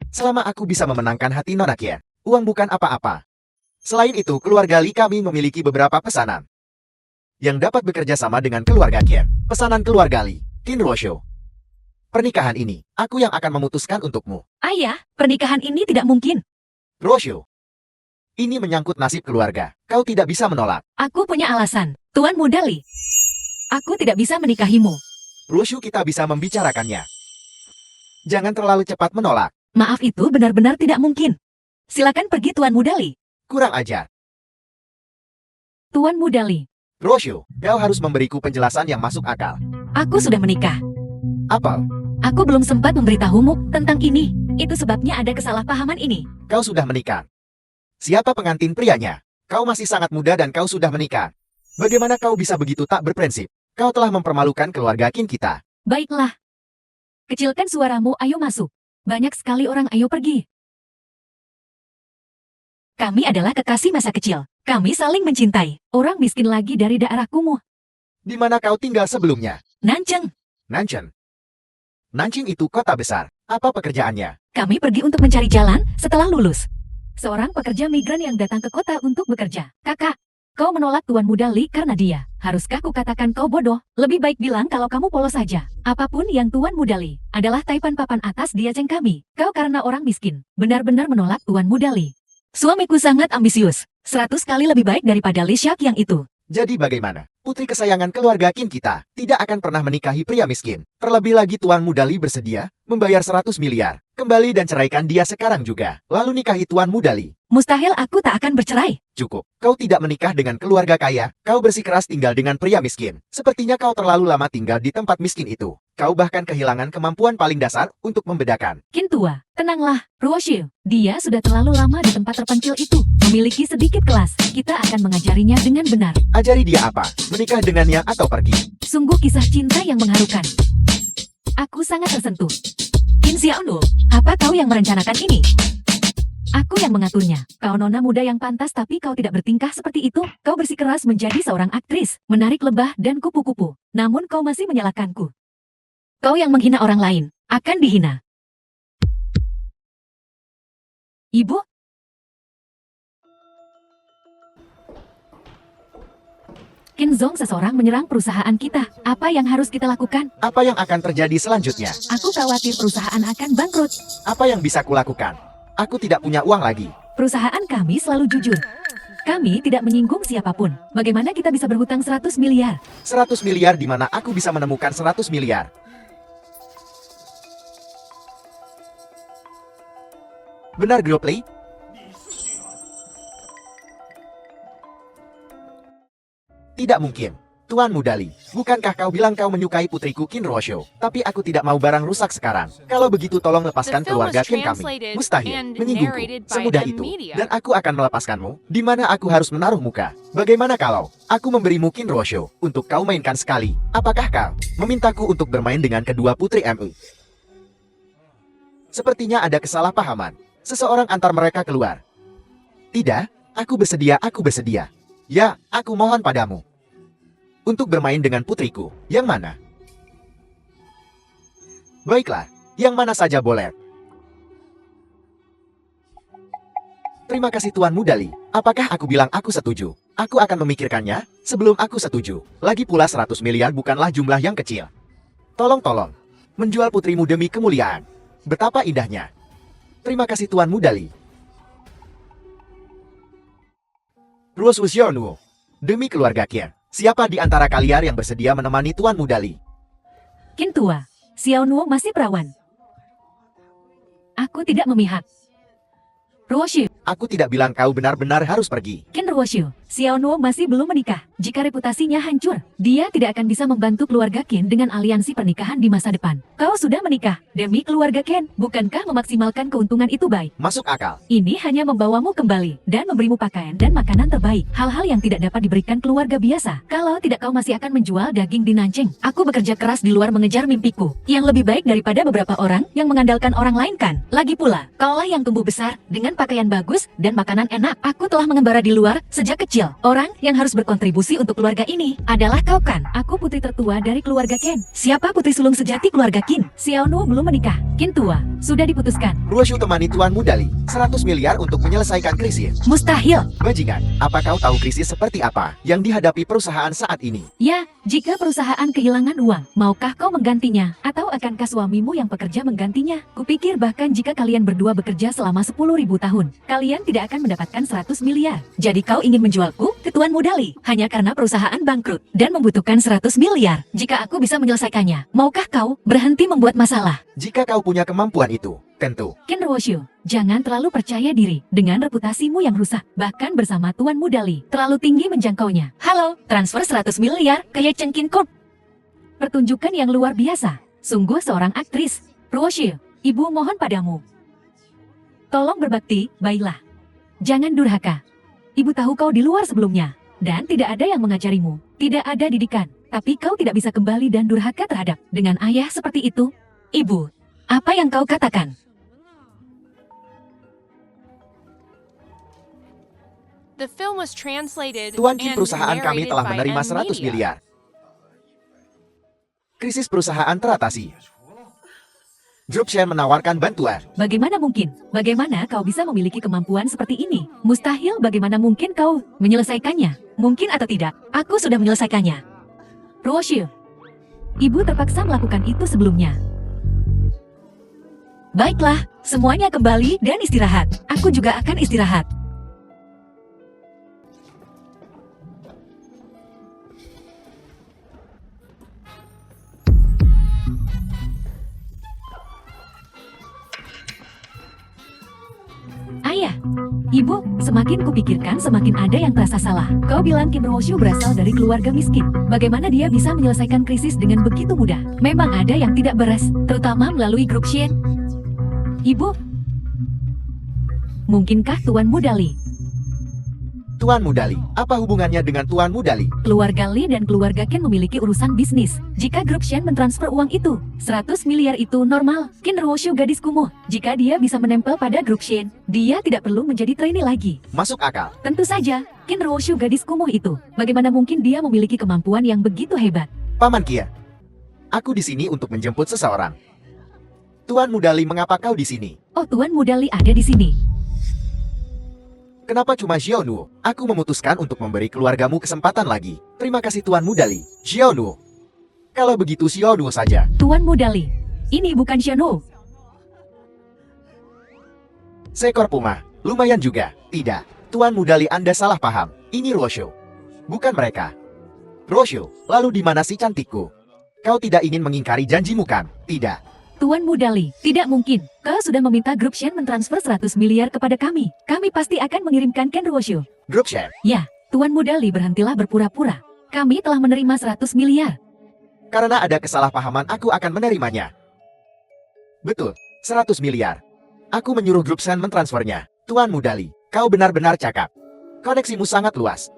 Selama aku bisa memenangkan hati Nona Qian, uang bukan apa-apa. Selain itu, keluarga Li kami memiliki beberapa pesanan yang dapat bekerja sama dengan keluarga Qian. Pesanan keluarga Li, Qin Ruoshu. Pernikahan ini, aku yang akan memutuskan untukmu. Ayah, pernikahan ini tidak mungkin. Ruoshu. Ini menyangkut nasib keluarga. Kau tidak bisa menolak. Aku punya alasan. Tuan Muda Li. Aku tidak bisa menikahimu. Ruoshu, kita bisa membicarakannya. Jangan terlalu cepat menolak. Maaf, itu benar-benar tidak mungkin. Silakan pergi Tuan Muda Li. Kurang ajar. Tuan Muda Li. Ruoshu, kau harus memberiku penjelasan yang masuk akal. Aku sudah menikah. Apa? Aku belum sempat memberitahumu tentang ini. Itu sebabnya ada kesalahpahaman ini. Kau sudah menikah. Siapa pengantin prianya? Kau masih sangat muda dan kau sudah menikah. Bagaimana kau bisa begitu tak berprinsip? Kau telah mempermalukan keluarga Qin kita. Baiklah. Kecilkan suaramu, ayo masuk. Banyak sekali orang, ayo pergi. Kami adalah kekasih masa kecil. Kami saling mencintai. Orang miskin lagi dari daerah kumuh. Di mana kau tinggal sebelumnya? Nancheng. Nancheng. Nanching itu kota besar. Apa pekerjaannya? Kami pergi untuk mencari jalan setelah lulus. Seorang pekerja migran yang datang ke kota untuk bekerja. Kakak, Kau menolak Tuan Muda Li karena dia. Haruskah kukatakan kau bodoh? Lebih baik bilang kalau kamu polos saja. Apapun yang Tuan Muda Li adalah taipan papan atas di Aceh kami. Kau karena orang miskin. Benar-benar menolak Tuan Muda Li. Suamiku sangat ambisius. 100 kali lebih baik daripada Li Xiak yang itu. Jadi bagaimana? Putri kesayangan keluarga Qin kita tidak akan pernah menikahi pria miskin. Terlebih lagi Tuan Muda Li bersedia membayar 100 miliar. Kembali dan ceraikan dia sekarang juga. Lalu nikahi Tuan Muda Li. Mustahil aku tak akan bercerai. Cukup. Kau tidak menikah dengan keluarga kaya. Kau bersikeras tinggal dengan pria miskin. Sepertinya kau terlalu lama tinggal di tempat miskin itu. Kau bahkan kehilangan kemampuan paling dasar untuk membedakan. Qin tua, tenanglah, Ruoxiu. Dia sudah terlalu lama di tempat terpencil itu. Memiliki sedikit kelas. Kita akan mengajarinya dengan benar. Ajari dia apa? Menikah dengannya atau pergi? Sungguh kisah cinta yang mengharukan. Aku sangat tersentuh. Qin Xiaonu, apa kau yang merencanakan ini? Aku yang mengaturnya. Kau nona muda yang pantas tapi kau tidak bertingkah seperti itu. Kau bersikeras menjadi seorang aktris, menarik lebah dan kupu-kupu. Namun kau masih menyalahkanku. Kau yang menghina orang lain, akan dihina. Ibu? Qin Zong seseorang menyerang perusahaan kita. Apa yang harus kita lakukan? Apa yang akan terjadi selanjutnya? Aku khawatir perusahaan akan bangkrut. Apa yang bisa kulakukan? Aku tidak punya uang lagi. Perusahaan kami selalu jujur. Kami tidak menyinggung siapapun. Bagaimana kita bisa berhutang 100 miliar? 100 miliar di mana aku bisa menemukan 100 miliar? Benar Gropley? Tidak mungkin. Tuan Muda Li, bukankah kau bilang kau menyukai putriku Qin Ruoxiu? Tapi aku tidak mau barang rusak sekarang. Kalau begitu tolong lepaskan The film keluarga was Qin kami. translated Mustahil, and menyinggungku. narrated by Semudah M itu. Media. Dan aku akan melepaskanmu. Di mana aku harus menaruh muka? Bagaimana kalau aku memberimu Qin Ruoxiu untuk kau mainkan sekali? Apakah kau memintaku untuk bermain dengan kedua putri MU? Sepertinya ada kesalahpahaman. Seseorang antar mereka keluar. Tidak, aku bersedia, aku bersedia. Ya, aku mohon padamu. Untuk bermain dengan putriku. Yang mana? Baiklah, yang mana saja boleh. Terima kasih Tuan Muda Li. Apakah aku bilang aku setuju? Aku akan memikirkannya sebelum aku setuju. Lagi pula 100 miliar bukanlah jumlah yang kecil. Tolong. Menjual putrimu demi kemuliaan. Betapa indahnya. Terima kasih Tuan Muda Li. Ruoxiu, demi keluarga Qin. Siapa di antara kalian yang bersedia menemani Tuan Muda Li? Qin tua, Xiao Nuo masih perawan. Aku tidak memihak. Ruoxiu, Aku tidak bilang kau benar-benar harus pergi. Qin Ruoxiu, Xiao Nuo masih belum menikah. Jika reputasinya hancur, dia tidak akan bisa membantu keluarga Qin dengan aliansi pernikahan di masa depan. Kau sudah menikah demi keluarga Qin. Bukankah memaksimalkan keuntungan itu baik? Masuk akal. Ini hanya membawamu kembali dan memberimu pakaian dan makanan terbaik. Hal-hal yang tidak dapat diberikan keluarga biasa. Kalau tidak kau masih akan menjual daging di Nanjing. Aku bekerja keras di luar mengejar mimpiku. Yang lebih baik daripada beberapa orang yang mengandalkan orang lain kan. Lagi pula, kaulah yang tumbuh besar dengan pakaian bagus dan makanan enak. Aku telah mengembara di luar sejak kecil. Orang yang harus berkontribusi untuk keluarga ini adalah kau kan. Aku putri tertua dari keluarga Qin. Siapa putri sulung sejati keluarga Qin? Xiao Nuo belum menikah. Qin tua, sudah diputuskan. Ruoxiu temani Tuan Muda Li. 100 miliar untuk menyelesaikan krisis. Mustahil. Bajingan, apa kau tahu krisis seperti apa yang dihadapi perusahaan saat ini? Ya, jika perusahaan kehilangan uang, maukah kau menggantinya? Atau akankah suamimu yang pekerja menggantinya? Kupikir bahkan jika kalian berdua bekerja selama 10.000 tahun, kalian tidak akan mendapatkan 100 miliar. Jadi kau ingin menjualku ke Tuan Muda Li hanya karena perusahaan bangkrut dan membutuhkan 100 miliar. Jika aku bisa menyelesaikannya, maukah kau berhenti membuat masalah? Jika kau punya kemampuan itu, tentu. Qin Ruoxiu, jangan terlalu percaya diri dengan reputasimu yang rusak. Bahkan bersama Tuan Muda Li, terlalu tinggi menjangkaunya. Halo, transfer 100 miliar ke Ye Cheng Qin Corp. Pertunjukan yang luar biasa. Sungguh seorang aktris. Ruoxiu, ibu mohon padamu. Tolong berbakti, baiklah. Jangan durhaka. Ibu tahu kau di luar sebelumnya. Dan tidak ada yang mengajarimu. Tidak ada didikan. Tapi kau tidak bisa kembali dan durhaka terhadap dengan ayah seperti itu. Ibu, apa yang kau katakan? The film was translated Tuan Qin, and perusahaan kami narrated telah by menerima M 100 Media. miliar. Krisis perusahaan teratasi. Grup Shen menawarkan bantuan. Bagaimana mungkin? Bagaimana kau bisa memiliki kemampuan seperti ini? Mustahil, bagaimana mungkin kau menyelesaikannya? Mungkin atau tidak, aku sudah menyelesaikannya. Ruoshu, ibu terpaksa melakukan itu sebelumnya. Baiklah, semuanya kembali dan istirahat. Aku juga akan istirahat. Ayah, ibu, semakin kupikirkan semakin ada yang terasa salah. Kau bilang Kim Ruoshu berasal dari keluarga miskin. Bagaimana dia bisa menyelesaikan krisis dengan begitu mudah? Memang ada yang tidak beres, terutama melalui grup Shen. Ibu, mungkinkah Tuan Mudali? Tuan Mudali, apa hubungannya dengan Tuan Mudali? Keluarga Lee dan keluarga Ken memiliki urusan bisnis. Jika grup Shen mentransfer uang itu, 100 miliar itu normal. Kim Ruoshu gadis kumuh. Jika dia bisa menempel pada grup Shen, dia tidak perlu menjadi trainee lagi. Masuk akal. Tentu saja, Kim Ruoshu gadis kumuh itu. Bagaimana mungkin dia memiliki kemampuan yang begitu hebat? Paman Kia, aku di sini untuk menjemput seseorang. Tuan Mudali, mengapa kau di sini? Oh, Tuan Mudali ada di sini. Kenapa cuma Xiaonuo? Aku memutuskan untuk memberi keluargamu kesempatan lagi. Terima kasih Tuan Mudali. Xiaonuo. Kalau begitu Xiaonuo saja. Tuan Mudali, ini bukan Xiaonuo. Seekor puma. Lumayan juga. Tidak. Tuan Mudali, Anda salah paham. Ini Ruoshu. Bukan mereka. Ruoshu, lalu di mana si cantikku? Kau tidak ingin mengingkari janjimu kan? Tidak. Tuan Mudali, tidak mungkin. Kau sudah meminta grup Shen mentransfer 100 miliar kepada kami. Kami pasti akan mengirimkan Ken Ruoshu. Grup Shen. Ya, Tuan Mudali, berhentilah berpura-pura. Kami telah menerima 100 miliar. Karena ada kesalahpahaman, aku akan menerimanya. Betul, 100 miliar. Aku menyuruh grup Shen mentransfernya. Tuan Mudali, kau benar-benar cakap. Koneksimu sangat luas.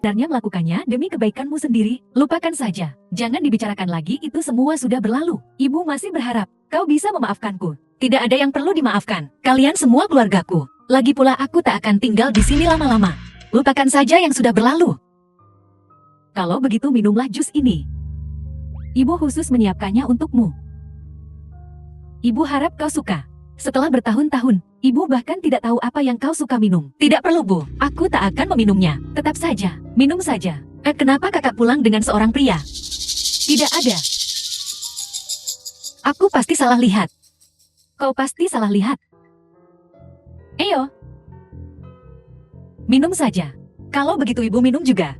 Sebenarnya melakukannya demi kebaikanmu sendiri. Lupakan saja. Jangan dibicarakan lagi, itu semua sudah berlalu. Ibu masih berharap kau bisa memaafkanku. Tidak ada yang perlu dimaafkan. Kalian semua keluargaku. Lagi pula aku tak akan tinggal di sini lama-lama. Lupakan saja yang sudah berlalu. Kalau begitu minumlah jus ini. Ibu khusus menyiapkannya untukmu. Ibu harap kau suka. Setelah bertahun-tahun, ibu bahkan tidak tahu apa yang kau suka minum. Tidak perlu, Bu. Aku tak akan meminumnya. Tetap saja, minum saja. Kenapa kakak pulang dengan seorang pria? Tidak ada. Aku pasti salah lihat. Kau pasti salah lihat. Ayo. Minum saja. Kalau begitu ibu minum juga.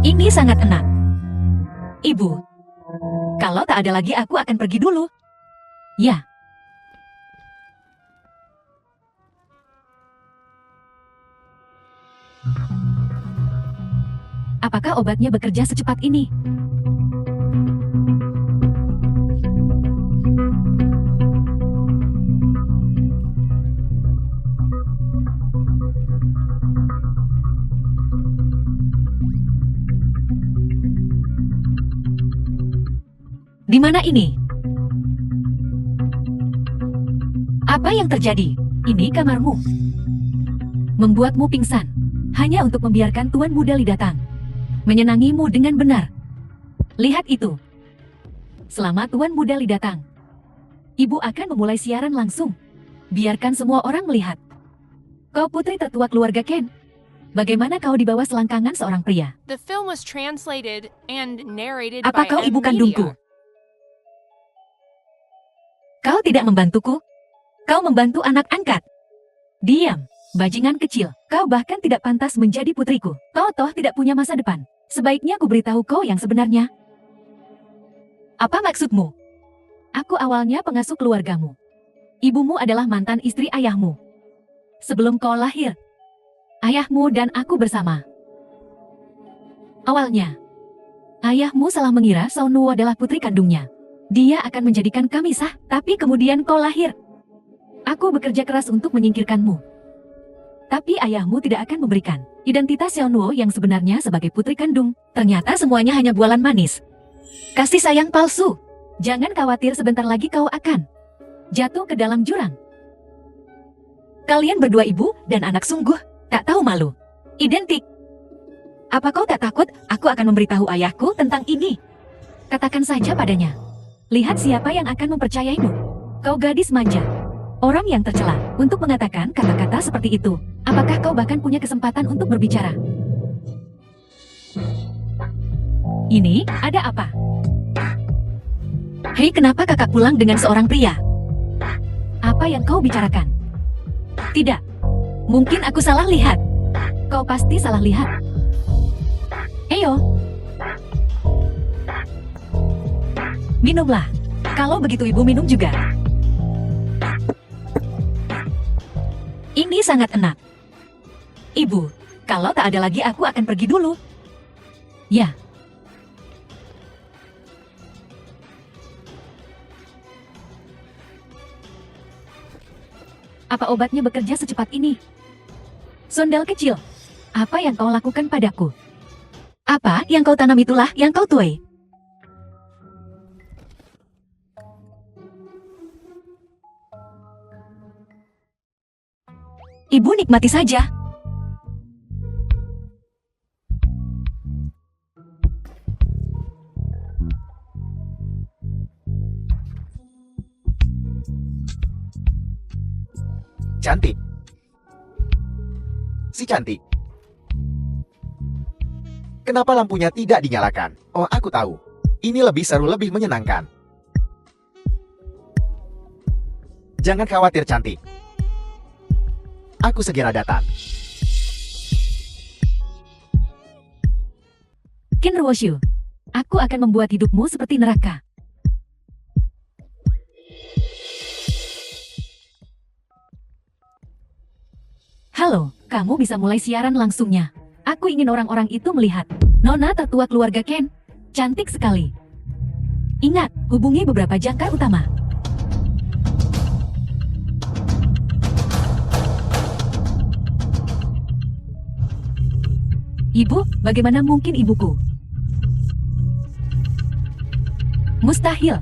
Ini sangat enak. Ibu. Kalau tak ada lagi aku akan pergi dulu. Ya. Apakah obatnya bekerja secepat ini? Di mana ini? Apa yang terjadi? Ini kamarmu. Membuatmu pingsan. Hanya untuk membiarkan Tuan Mudali datang. Menyenangimu dengan benar. Lihat itu. Selama Tuan Mudali datang, ibu akan memulai siaran langsung. Biarkan semua orang melihat. Kau putri tertua keluarga Ken. Bagaimana kau di bawah selangkangan seorang pria? The film was translated and narrated Apa by kau ibu kandungku? M-Media. Kau tidak membantuku. Kau membantu anak angkat. Diam, bajingan kecil. Kau bahkan tidak pantas menjadi putriku. Kau toh tidak punya masa depan. Sebaiknya aku beritahu kau yang sebenarnya. Apa maksudmu? Aku awalnya pengasuh keluargamu. Ibumu adalah mantan istri ayahmu. Sebelum kau lahir, ayahmu dan aku bersama. Awalnya, ayahmu salah mengira Xiaonuo adalah putri kandungnya. Dia akan menjadikan kami sah, tapi kemudian kau lahir. Aku bekerja keras untuk menyingkirkanmu. Tapi ayahmu tidak akan memberikan identitas Xiaonuo yang sebenarnya sebagai putri kandung. Ternyata semuanya hanya bualan manis. Kasih sayang palsu. Jangan khawatir, sebentar lagi kau akan jatuh ke dalam jurang. Kalian berdua ibu dan anak sungguh tak tahu malu. Identik. Apa kau tak takut aku akan memberitahu ayahku tentang ini? Katakan saja padanya. Lihat siapa yang akan mempercayaimu. Kau gadis manja. Orang yang tercela untuk mengatakan kata-kata seperti itu. Apakah kau bahkan punya kesempatan untuk berbicara? Ini ada apa? Hei, kenapa kakak pulang dengan seorang pria? Apa yang kau bicarakan? Tidak. Mungkin aku salah lihat. Kau pasti salah lihat. Ayo. Minumlah. Kalau begitu ibu minum juga. Ini sangat enak. Ibu, kalau tak ada lagi aku akan pergi dulu. Ya. Apa obatnya bekerja secepat ini? Sondel kecil, apa yang kau lakukan padaku? Apa yang kau tanam itulah yang kau tuai. Ibu nikmati saja. Cantik. Si cantik. Kenapa lampunya tidak dinyalakan? Oh, aku tahu. Ini lebih seru, lebih menyenangkan. Jangan khawatir, cantik. Aku segera datang. Qin Ruoshu, aku akan membuat hidupmu seperti neraka. Halo, kamu bisa mulai siaran langsungnya. Aku ingin orang-orang itu melihat. Nona tertua keluarga Ken. Cantik sekali. Ingat, hubungi beberapa jangkar utama. Ibu, bagaimana mungkin ibuku? Mustahil.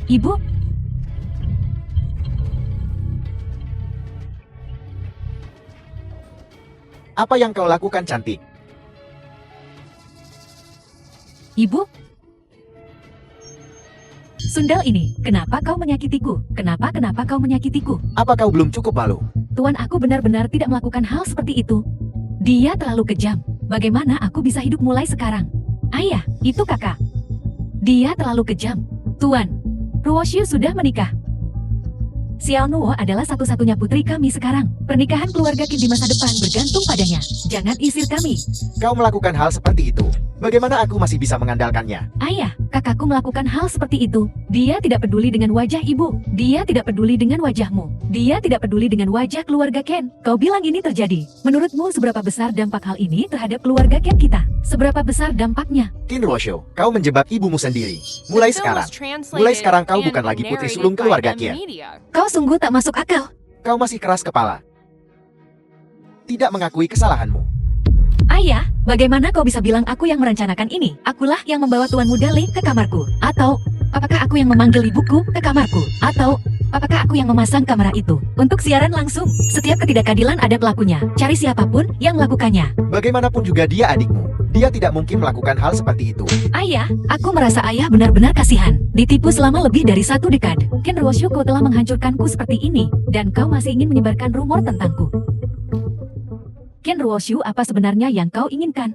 Ibu? Apa yang kau lakukan, cantik? Ibu? Sundal ini, kenapa kau menyakitiku? Kenapa kau menyakitiku? Apa kau belum cukup malu? Tuan, aku benar-benar tidak melakukan hal seperti itu. Dia terlalu kejam. Bagaimana aku bisa hidup mulai sekarang? Ayah, itu kakak. Dia terlalu kejam. Tuan, Ruoshu sudah menikah. Xiao Nuo adalah satu-satunya putri kami sekarang. Pernikahan keluarga Qin di masa depan bergantung padanya. Jangan isir kami. Kau melakukan hal seperti itu. Bagaimana aku masih bisa mengandalkannya? Ayah, kakakku melakukan hal seperti itu. Dia tidak peduli dengan wajah ibu. Dia tidak peduli dengan wajahmu. Dia tidak peduli dengan wajah keluarga Ken. Kau bilang ini terjadi. Menurutmu seberapa besar dampak hal ini terhadap keluarga Ken kita? Seberapa besar dampaknya? Qin Ruoshu, kau menjebak ibumu sendiri. Mulai sekarang kau bukan lagi putri sulung keluarga Qin. Kau sungguh tak masuk akal. Kau masih keras kepala. Tidak mengakui kesalahanmu. Ayah, bagaimana kau bisa bilang aku yang merencanakan ini? Akulah yang membawa Tuan Muda Li ke kamarku. Atau, apakah aku yang memanggil ibuku ke kamarku? Atau, apakah aku yang memasang kamera itu? Untuk siaran langsung, setiap ketidakadilan ada pelakunya. Cari siapapun yang melakukannya. Bagaimanapun juga dia adikmu. Dia tidak mungkin melakukan hal seperti itu. Ayah, aku merasa ayah benar-benar kasihan. Ditipu selama lebih dari 1 dekade. Qin Ruoshu, kau telah menghancurkanku seperti ini. Dan kau masih ingin menyebarkan rumor tentangku. Qin Ruoshu, apa sebenarnya yang kau inginkan?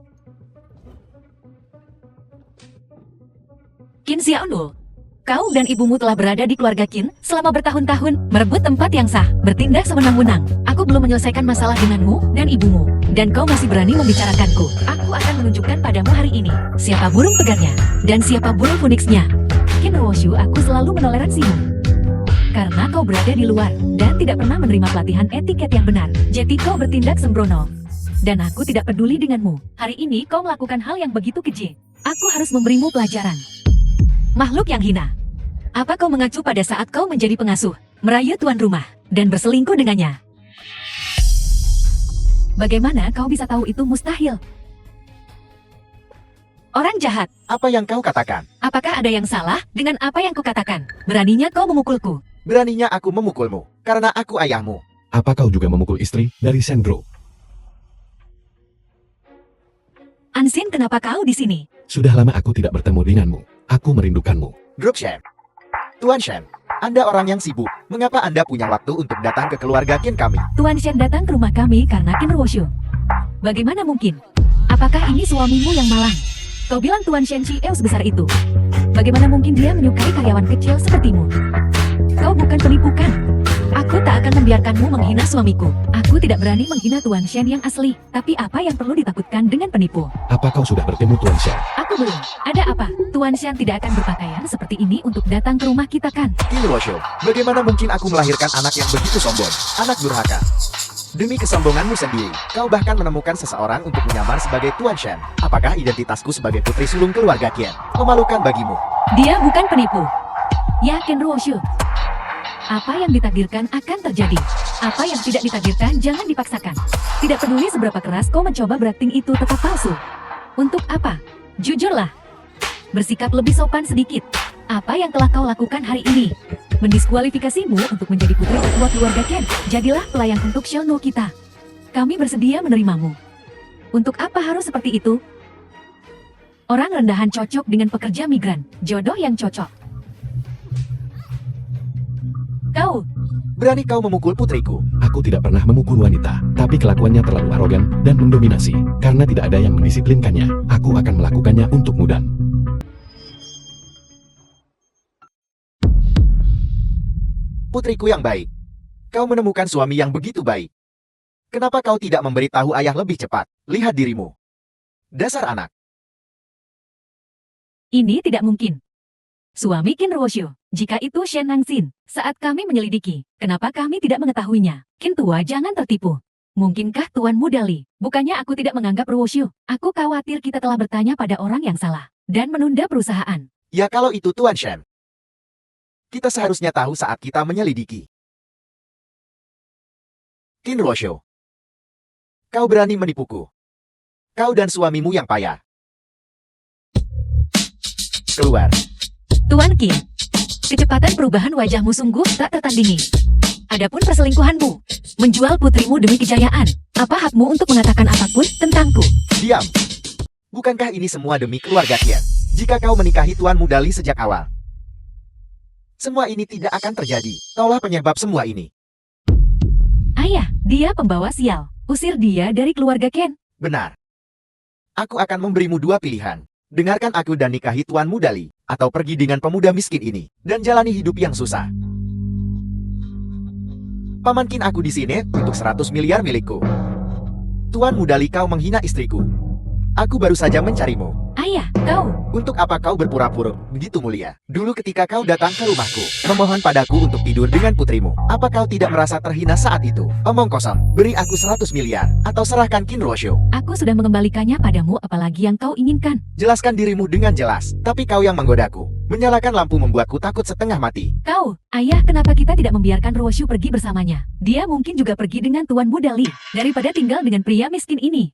Qin Xiaonuo, kau dan ibumu telah berada di keluarga Qin selama bertahun-tahun, merebut tempat yang sah, bertindak sewenang-wenang. Aku belum menyelesaikan masalah denganmu dan ibumu, dan kau masih berani membicarakanku. Aku akan menunjukkan padamu hari ini, siapa burung pegarnya, dan siapa burung phoenix-nya. Qin Ruoshu, aku selalu menoleransimu. Karena kau berada di luar, dan tidak pernah menerima pelatihan etiket yang benar. Jadi kau bertindak sembrono. Dan aku tidak peduli denganmu. Hari ini kau melakukan hal yang begitu keji. Aku harus memberimu pelajaran. Makhluk yang hina. Apa kau mengacu pada saat kau menjadi pengasuh, merayu tuan rumah, dan berselingkuh dengannya? Bagaimana kau bisa tahu itu mustahil? Orang jahat. Apa yang kau katakan? Apakah ada yang salah dengan apa yang kukatakan? Beraninya kau memukulku. Beraninya aku memukulmu. Karena aku ayahmu. Apa kau juga memukul istri dari Sengro? Ansin, kenapa kau di sini? Sudah lama aku tidak bertemu denganmu. Aku merindukanmu. Grup Shen. Tuan Shen, Anda orang yang sibuk. Mengapa Anda punya waktu untuk datang ke keluarga Qin kami? Tuan Shen datang ke rumah kami karena Qin Ruoshu. Bagaimana mungkin? Apakah ini suamimu yang malang? Kau bilang Tuan Shen CEO sebesar itu. Bagaimana mungkin dia menyukai karyawan kecil sepertimu? Kau bukan penipu kan? Aku tak akan membiarkanmu menghina suamiku. Aku tidak berani menghina Tuan Shen yang asli. Tapi apa yang perlu ditakutkan dengan penipu? Apa kau sudah bertemu Tuan Shen? Aku belum. Ada apa? Tuan Shen tidak akan berpakaian seperti ini untuk datang ke rumah kita kan? Qin Ruoshu, bagaimana mungkin aku melahirkan anak yang begitu sombong? Anak durhaka. Demi kesombonganmu sendiri, kau bahkan menemukan seseorang untuk menyamar sebagai Tuan Shen. Apakah identitasku sebagai putri sulung keluarga Qin memalukan bagimu? Dia bukan penipu. Ya, Qin Ruoshu. Apa yang ditakdirkan akan terjadi. Apa yang tidak ditakdirkan jangan dipaksakan. Tidak peduli seberapa keras kau mencoba berakting itu tetap palsu. Untuk apa? Jujurlah. Bersikap lebih sopan sedikit. Apa yang telah kau lakukan hari ini? Mendiskualifikasimu untuk menjadi putri tertua keluarga Qin. Jadilah pelayan untuk Xiaono kita. Kami bersedia menerimamu. Untuk apa harus seperti itu? Orang rendahan cocok dengan pekerja migran. Jodoh yang cocok. Kau, Berani kau memukul putriku? Aku tidak pernah memukul wanita, tapi kelakuannya terlalu arogan dan mendominasi. Karena tidak ada yang mendisiplinkannya, aku akan melakukannya untukmu dan Putriku yang baik. Kau menemukan suami yang begitu baik. Kenapa kau tidak memberitahu ayah lebih cepat? Lihat dirimu. Dasar anak. ini tidak mungkin. Suami Qin Ruoshu, jika itu Shen Nangxin, saat kami menyelidiki, kenapa kami tidak mengetahuinya? Qin tua jangan tertipu. Mungkinkah Tuan Muda Li? Bukannya aku tidak menganggap Ruoshu. Aku khawatir kita telah bertanya pada orang yang salah, dan menunda perusahaan. Ya kalau itu Tuan Shen. Kita seharusnya tahu saat kita menyelidiki. Qin Ruoshu. Kau berani menipuku. Kau dan suamimu yang payah. Keluar. Tuan Qin, kecepatan perubahan wajahmu sungguh tak tertandingi. Adapun perselingkuhanmu, menjual putrimu demi kejayaan, apa hakmu untuk mengatakan apapun tentangku? Diam. Bukankah ini semua demi keluarga Qin? Jika kau menikahi Tuan Muda Li sejak awal, semua ini tidak akan terjadi. Kaulah penyebab semua ini. Ayah, dia pembawa sial. Usir dia dari keluarga Qin. Benar. Aku akan memberimu dua pilihan. Dengarkan aku dan nikahi Tuan Muda Li, atau pergi dengan pemuda miskin ini, dan jalani hidup yang susah. Paman Qin aku di sini untuk 100 miliar milikku. Tuan Muda Li kau menghina istriku. Aku baru saja mencarimu. Ayah, kau. Untuk apa kau berpura-pura begitu mulia? Dulu ketika kau datang ke rumahku, memohon padaku untuk tidur dengan putrimu. Apa kau tidak merasa terhina saat itu? Omong kosong, beri aku 100 miliar, atau serahkan Qin Ruoshu. Aku sudah mengembalikannya padamu, apalagi yang kau inginkan. Jelaskan dirimu dengan jelas, tapi kau yang menggodaku. Menyalakan lampu membuatku takut setengah mati. Kau, ayah, kenapa kita tidak membiarkan Ruoshu pergi bersamanya? Dia mungkin juga pergi dengan Tuan Muda Li, daripada tinggal dengan pria miskin ini.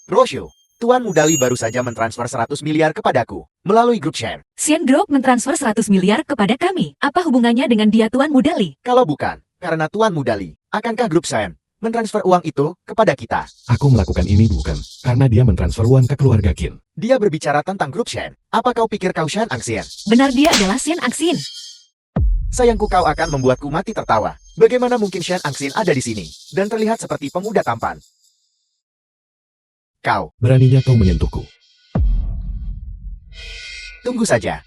Ruoshu, Tuan Muda Li baru saja mentransfer 100 miliar kepadaku, melalui grup share. Sien Group mentransfer 100 miliar kepada kami. Apa hubungannya dengan dia Tuan Muda Li? Kalau bukan, karena Tuan Muda Li, akankah grup share mentransfer uang itu kepada kita? aku melakukan ini bukan karena dia mentransfer uang ke keluarga Qin. Dia berbicara tentang grup share. Apa kau pikir kau Shen Angxian? Benar, dia adalah Sien Angxin. Sayangku kau akan membuatku mati tertawa. Bagaimana mungkin Shen Angxin ada di sini, dan terlihat seperti pemuda tampan? Kau, Beraninya kau menyentuhku. tunggu saja.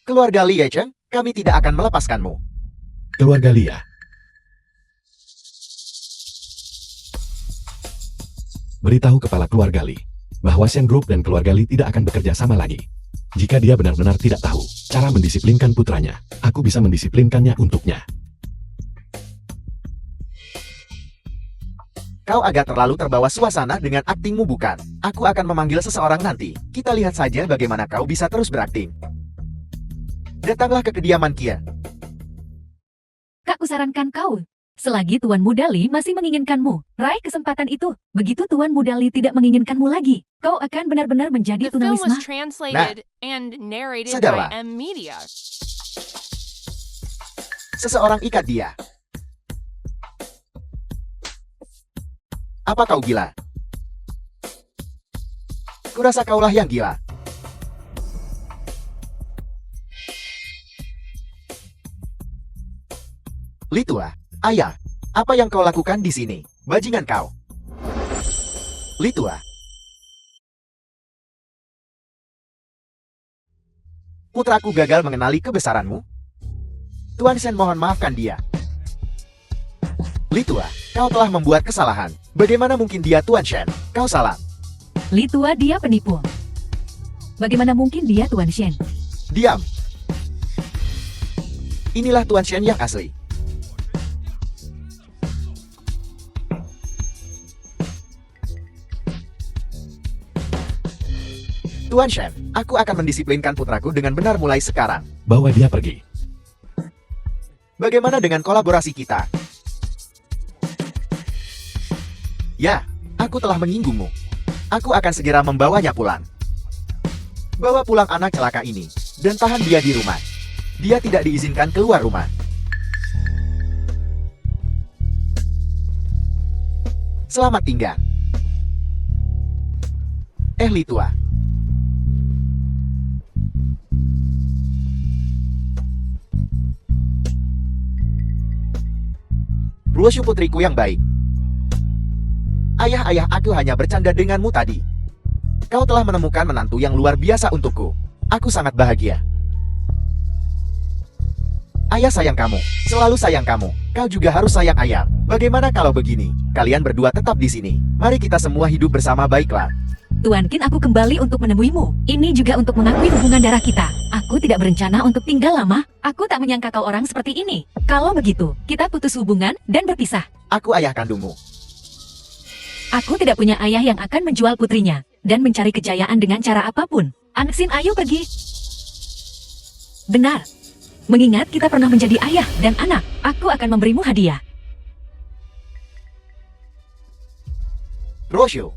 Keluarga Li Yecheng, kami tidak akan melepaskanmu. Keluarga Lia. Beritahu kepala keluarga Li bahwa Shen Group dan keluarga Li tidak akan bekerja sama lagi. Jika dia benar-benar tidak tahu cara mendisiplinkan putranya, aku bisa mendisiplinkannya untuknya. Kau agak terlalu terbawa suasana dengan aktingmu bukan? Aku akan memanggil seseorang nanti. Kita lihat saja bagaimana kau bisa terus berakting. Datanglah ke kediaman Kia. Kak, kusarankan kau. Selagi Tuan Muda Li masih menginginkanmu, raih kesempatan itu. Begitu Tuan Muda Li tidak menginginkanmu lagi, kau akan benar-benar menjadi The film was tunawisma. translated and narrated sadarlah. by M Media. Seseorang ikat dia. Apa kau gila? Kurasa kaulah yang gila. Litua, ayah, apa yang kau lakukan di sini? Bajingan kau. Litua. Putraku gagal mengenali kebesaranmu. Tuan Shen mohon maafkan dia. Litua, kau telah membuat kesalahan. Bagaimana mungkin dia Tuan Shen? Kau salah. Litua dia penipu. Bagaimana mungkin dia Tuan Shen? Diam. Inilah Tuan Shen yang asli. Tuan Shen, aku akan mendisiplinkan putraku dengan benar mulai sekarang. Bawa dia pergi. Bagaimana dengan kolaborasi kita? Ya, aku telah menyinggungmu. Aku akan segera membawanya pulang. Bawa pulang anak celaka ini, dan tahan dia di rumah. Dia tidak diizinkan keluar rumah. Selamat tinggal. Litua. Ruoshu putriku yang baik. Ayah, aku hanya bercanda denganmu tadi. Kau telah menemukan menantu yang luar biasa untukku. Aku sangat bahagia. Ayah sayang kamu, selalu sayang kamu. Kau juga harus sayang ayah. Bagaimana kalau begini? Kalian berdua tetap di sini. Mari kita semua hidup bersama, baiklah. Tuan Qin, aku kembali untuk menemuimu. Ini juga untuk mengakui hubungan darah kita. Aku tidak berencana untuk tinggal lama. Aku tak menyangka kau orang seperti ini. Kalau begitu, kita putus hubungan dan berpisah. Aku ayah kandungmu. Aku tidak punya ayah yang akan menjual putrinya dan mencari kejayaan dengan cara apapun. Angsin, ayo pergi. Benar. Mengingat kita pernah menjadi ayah dan anak, aku akan memberimu hadiah. Ruoshu,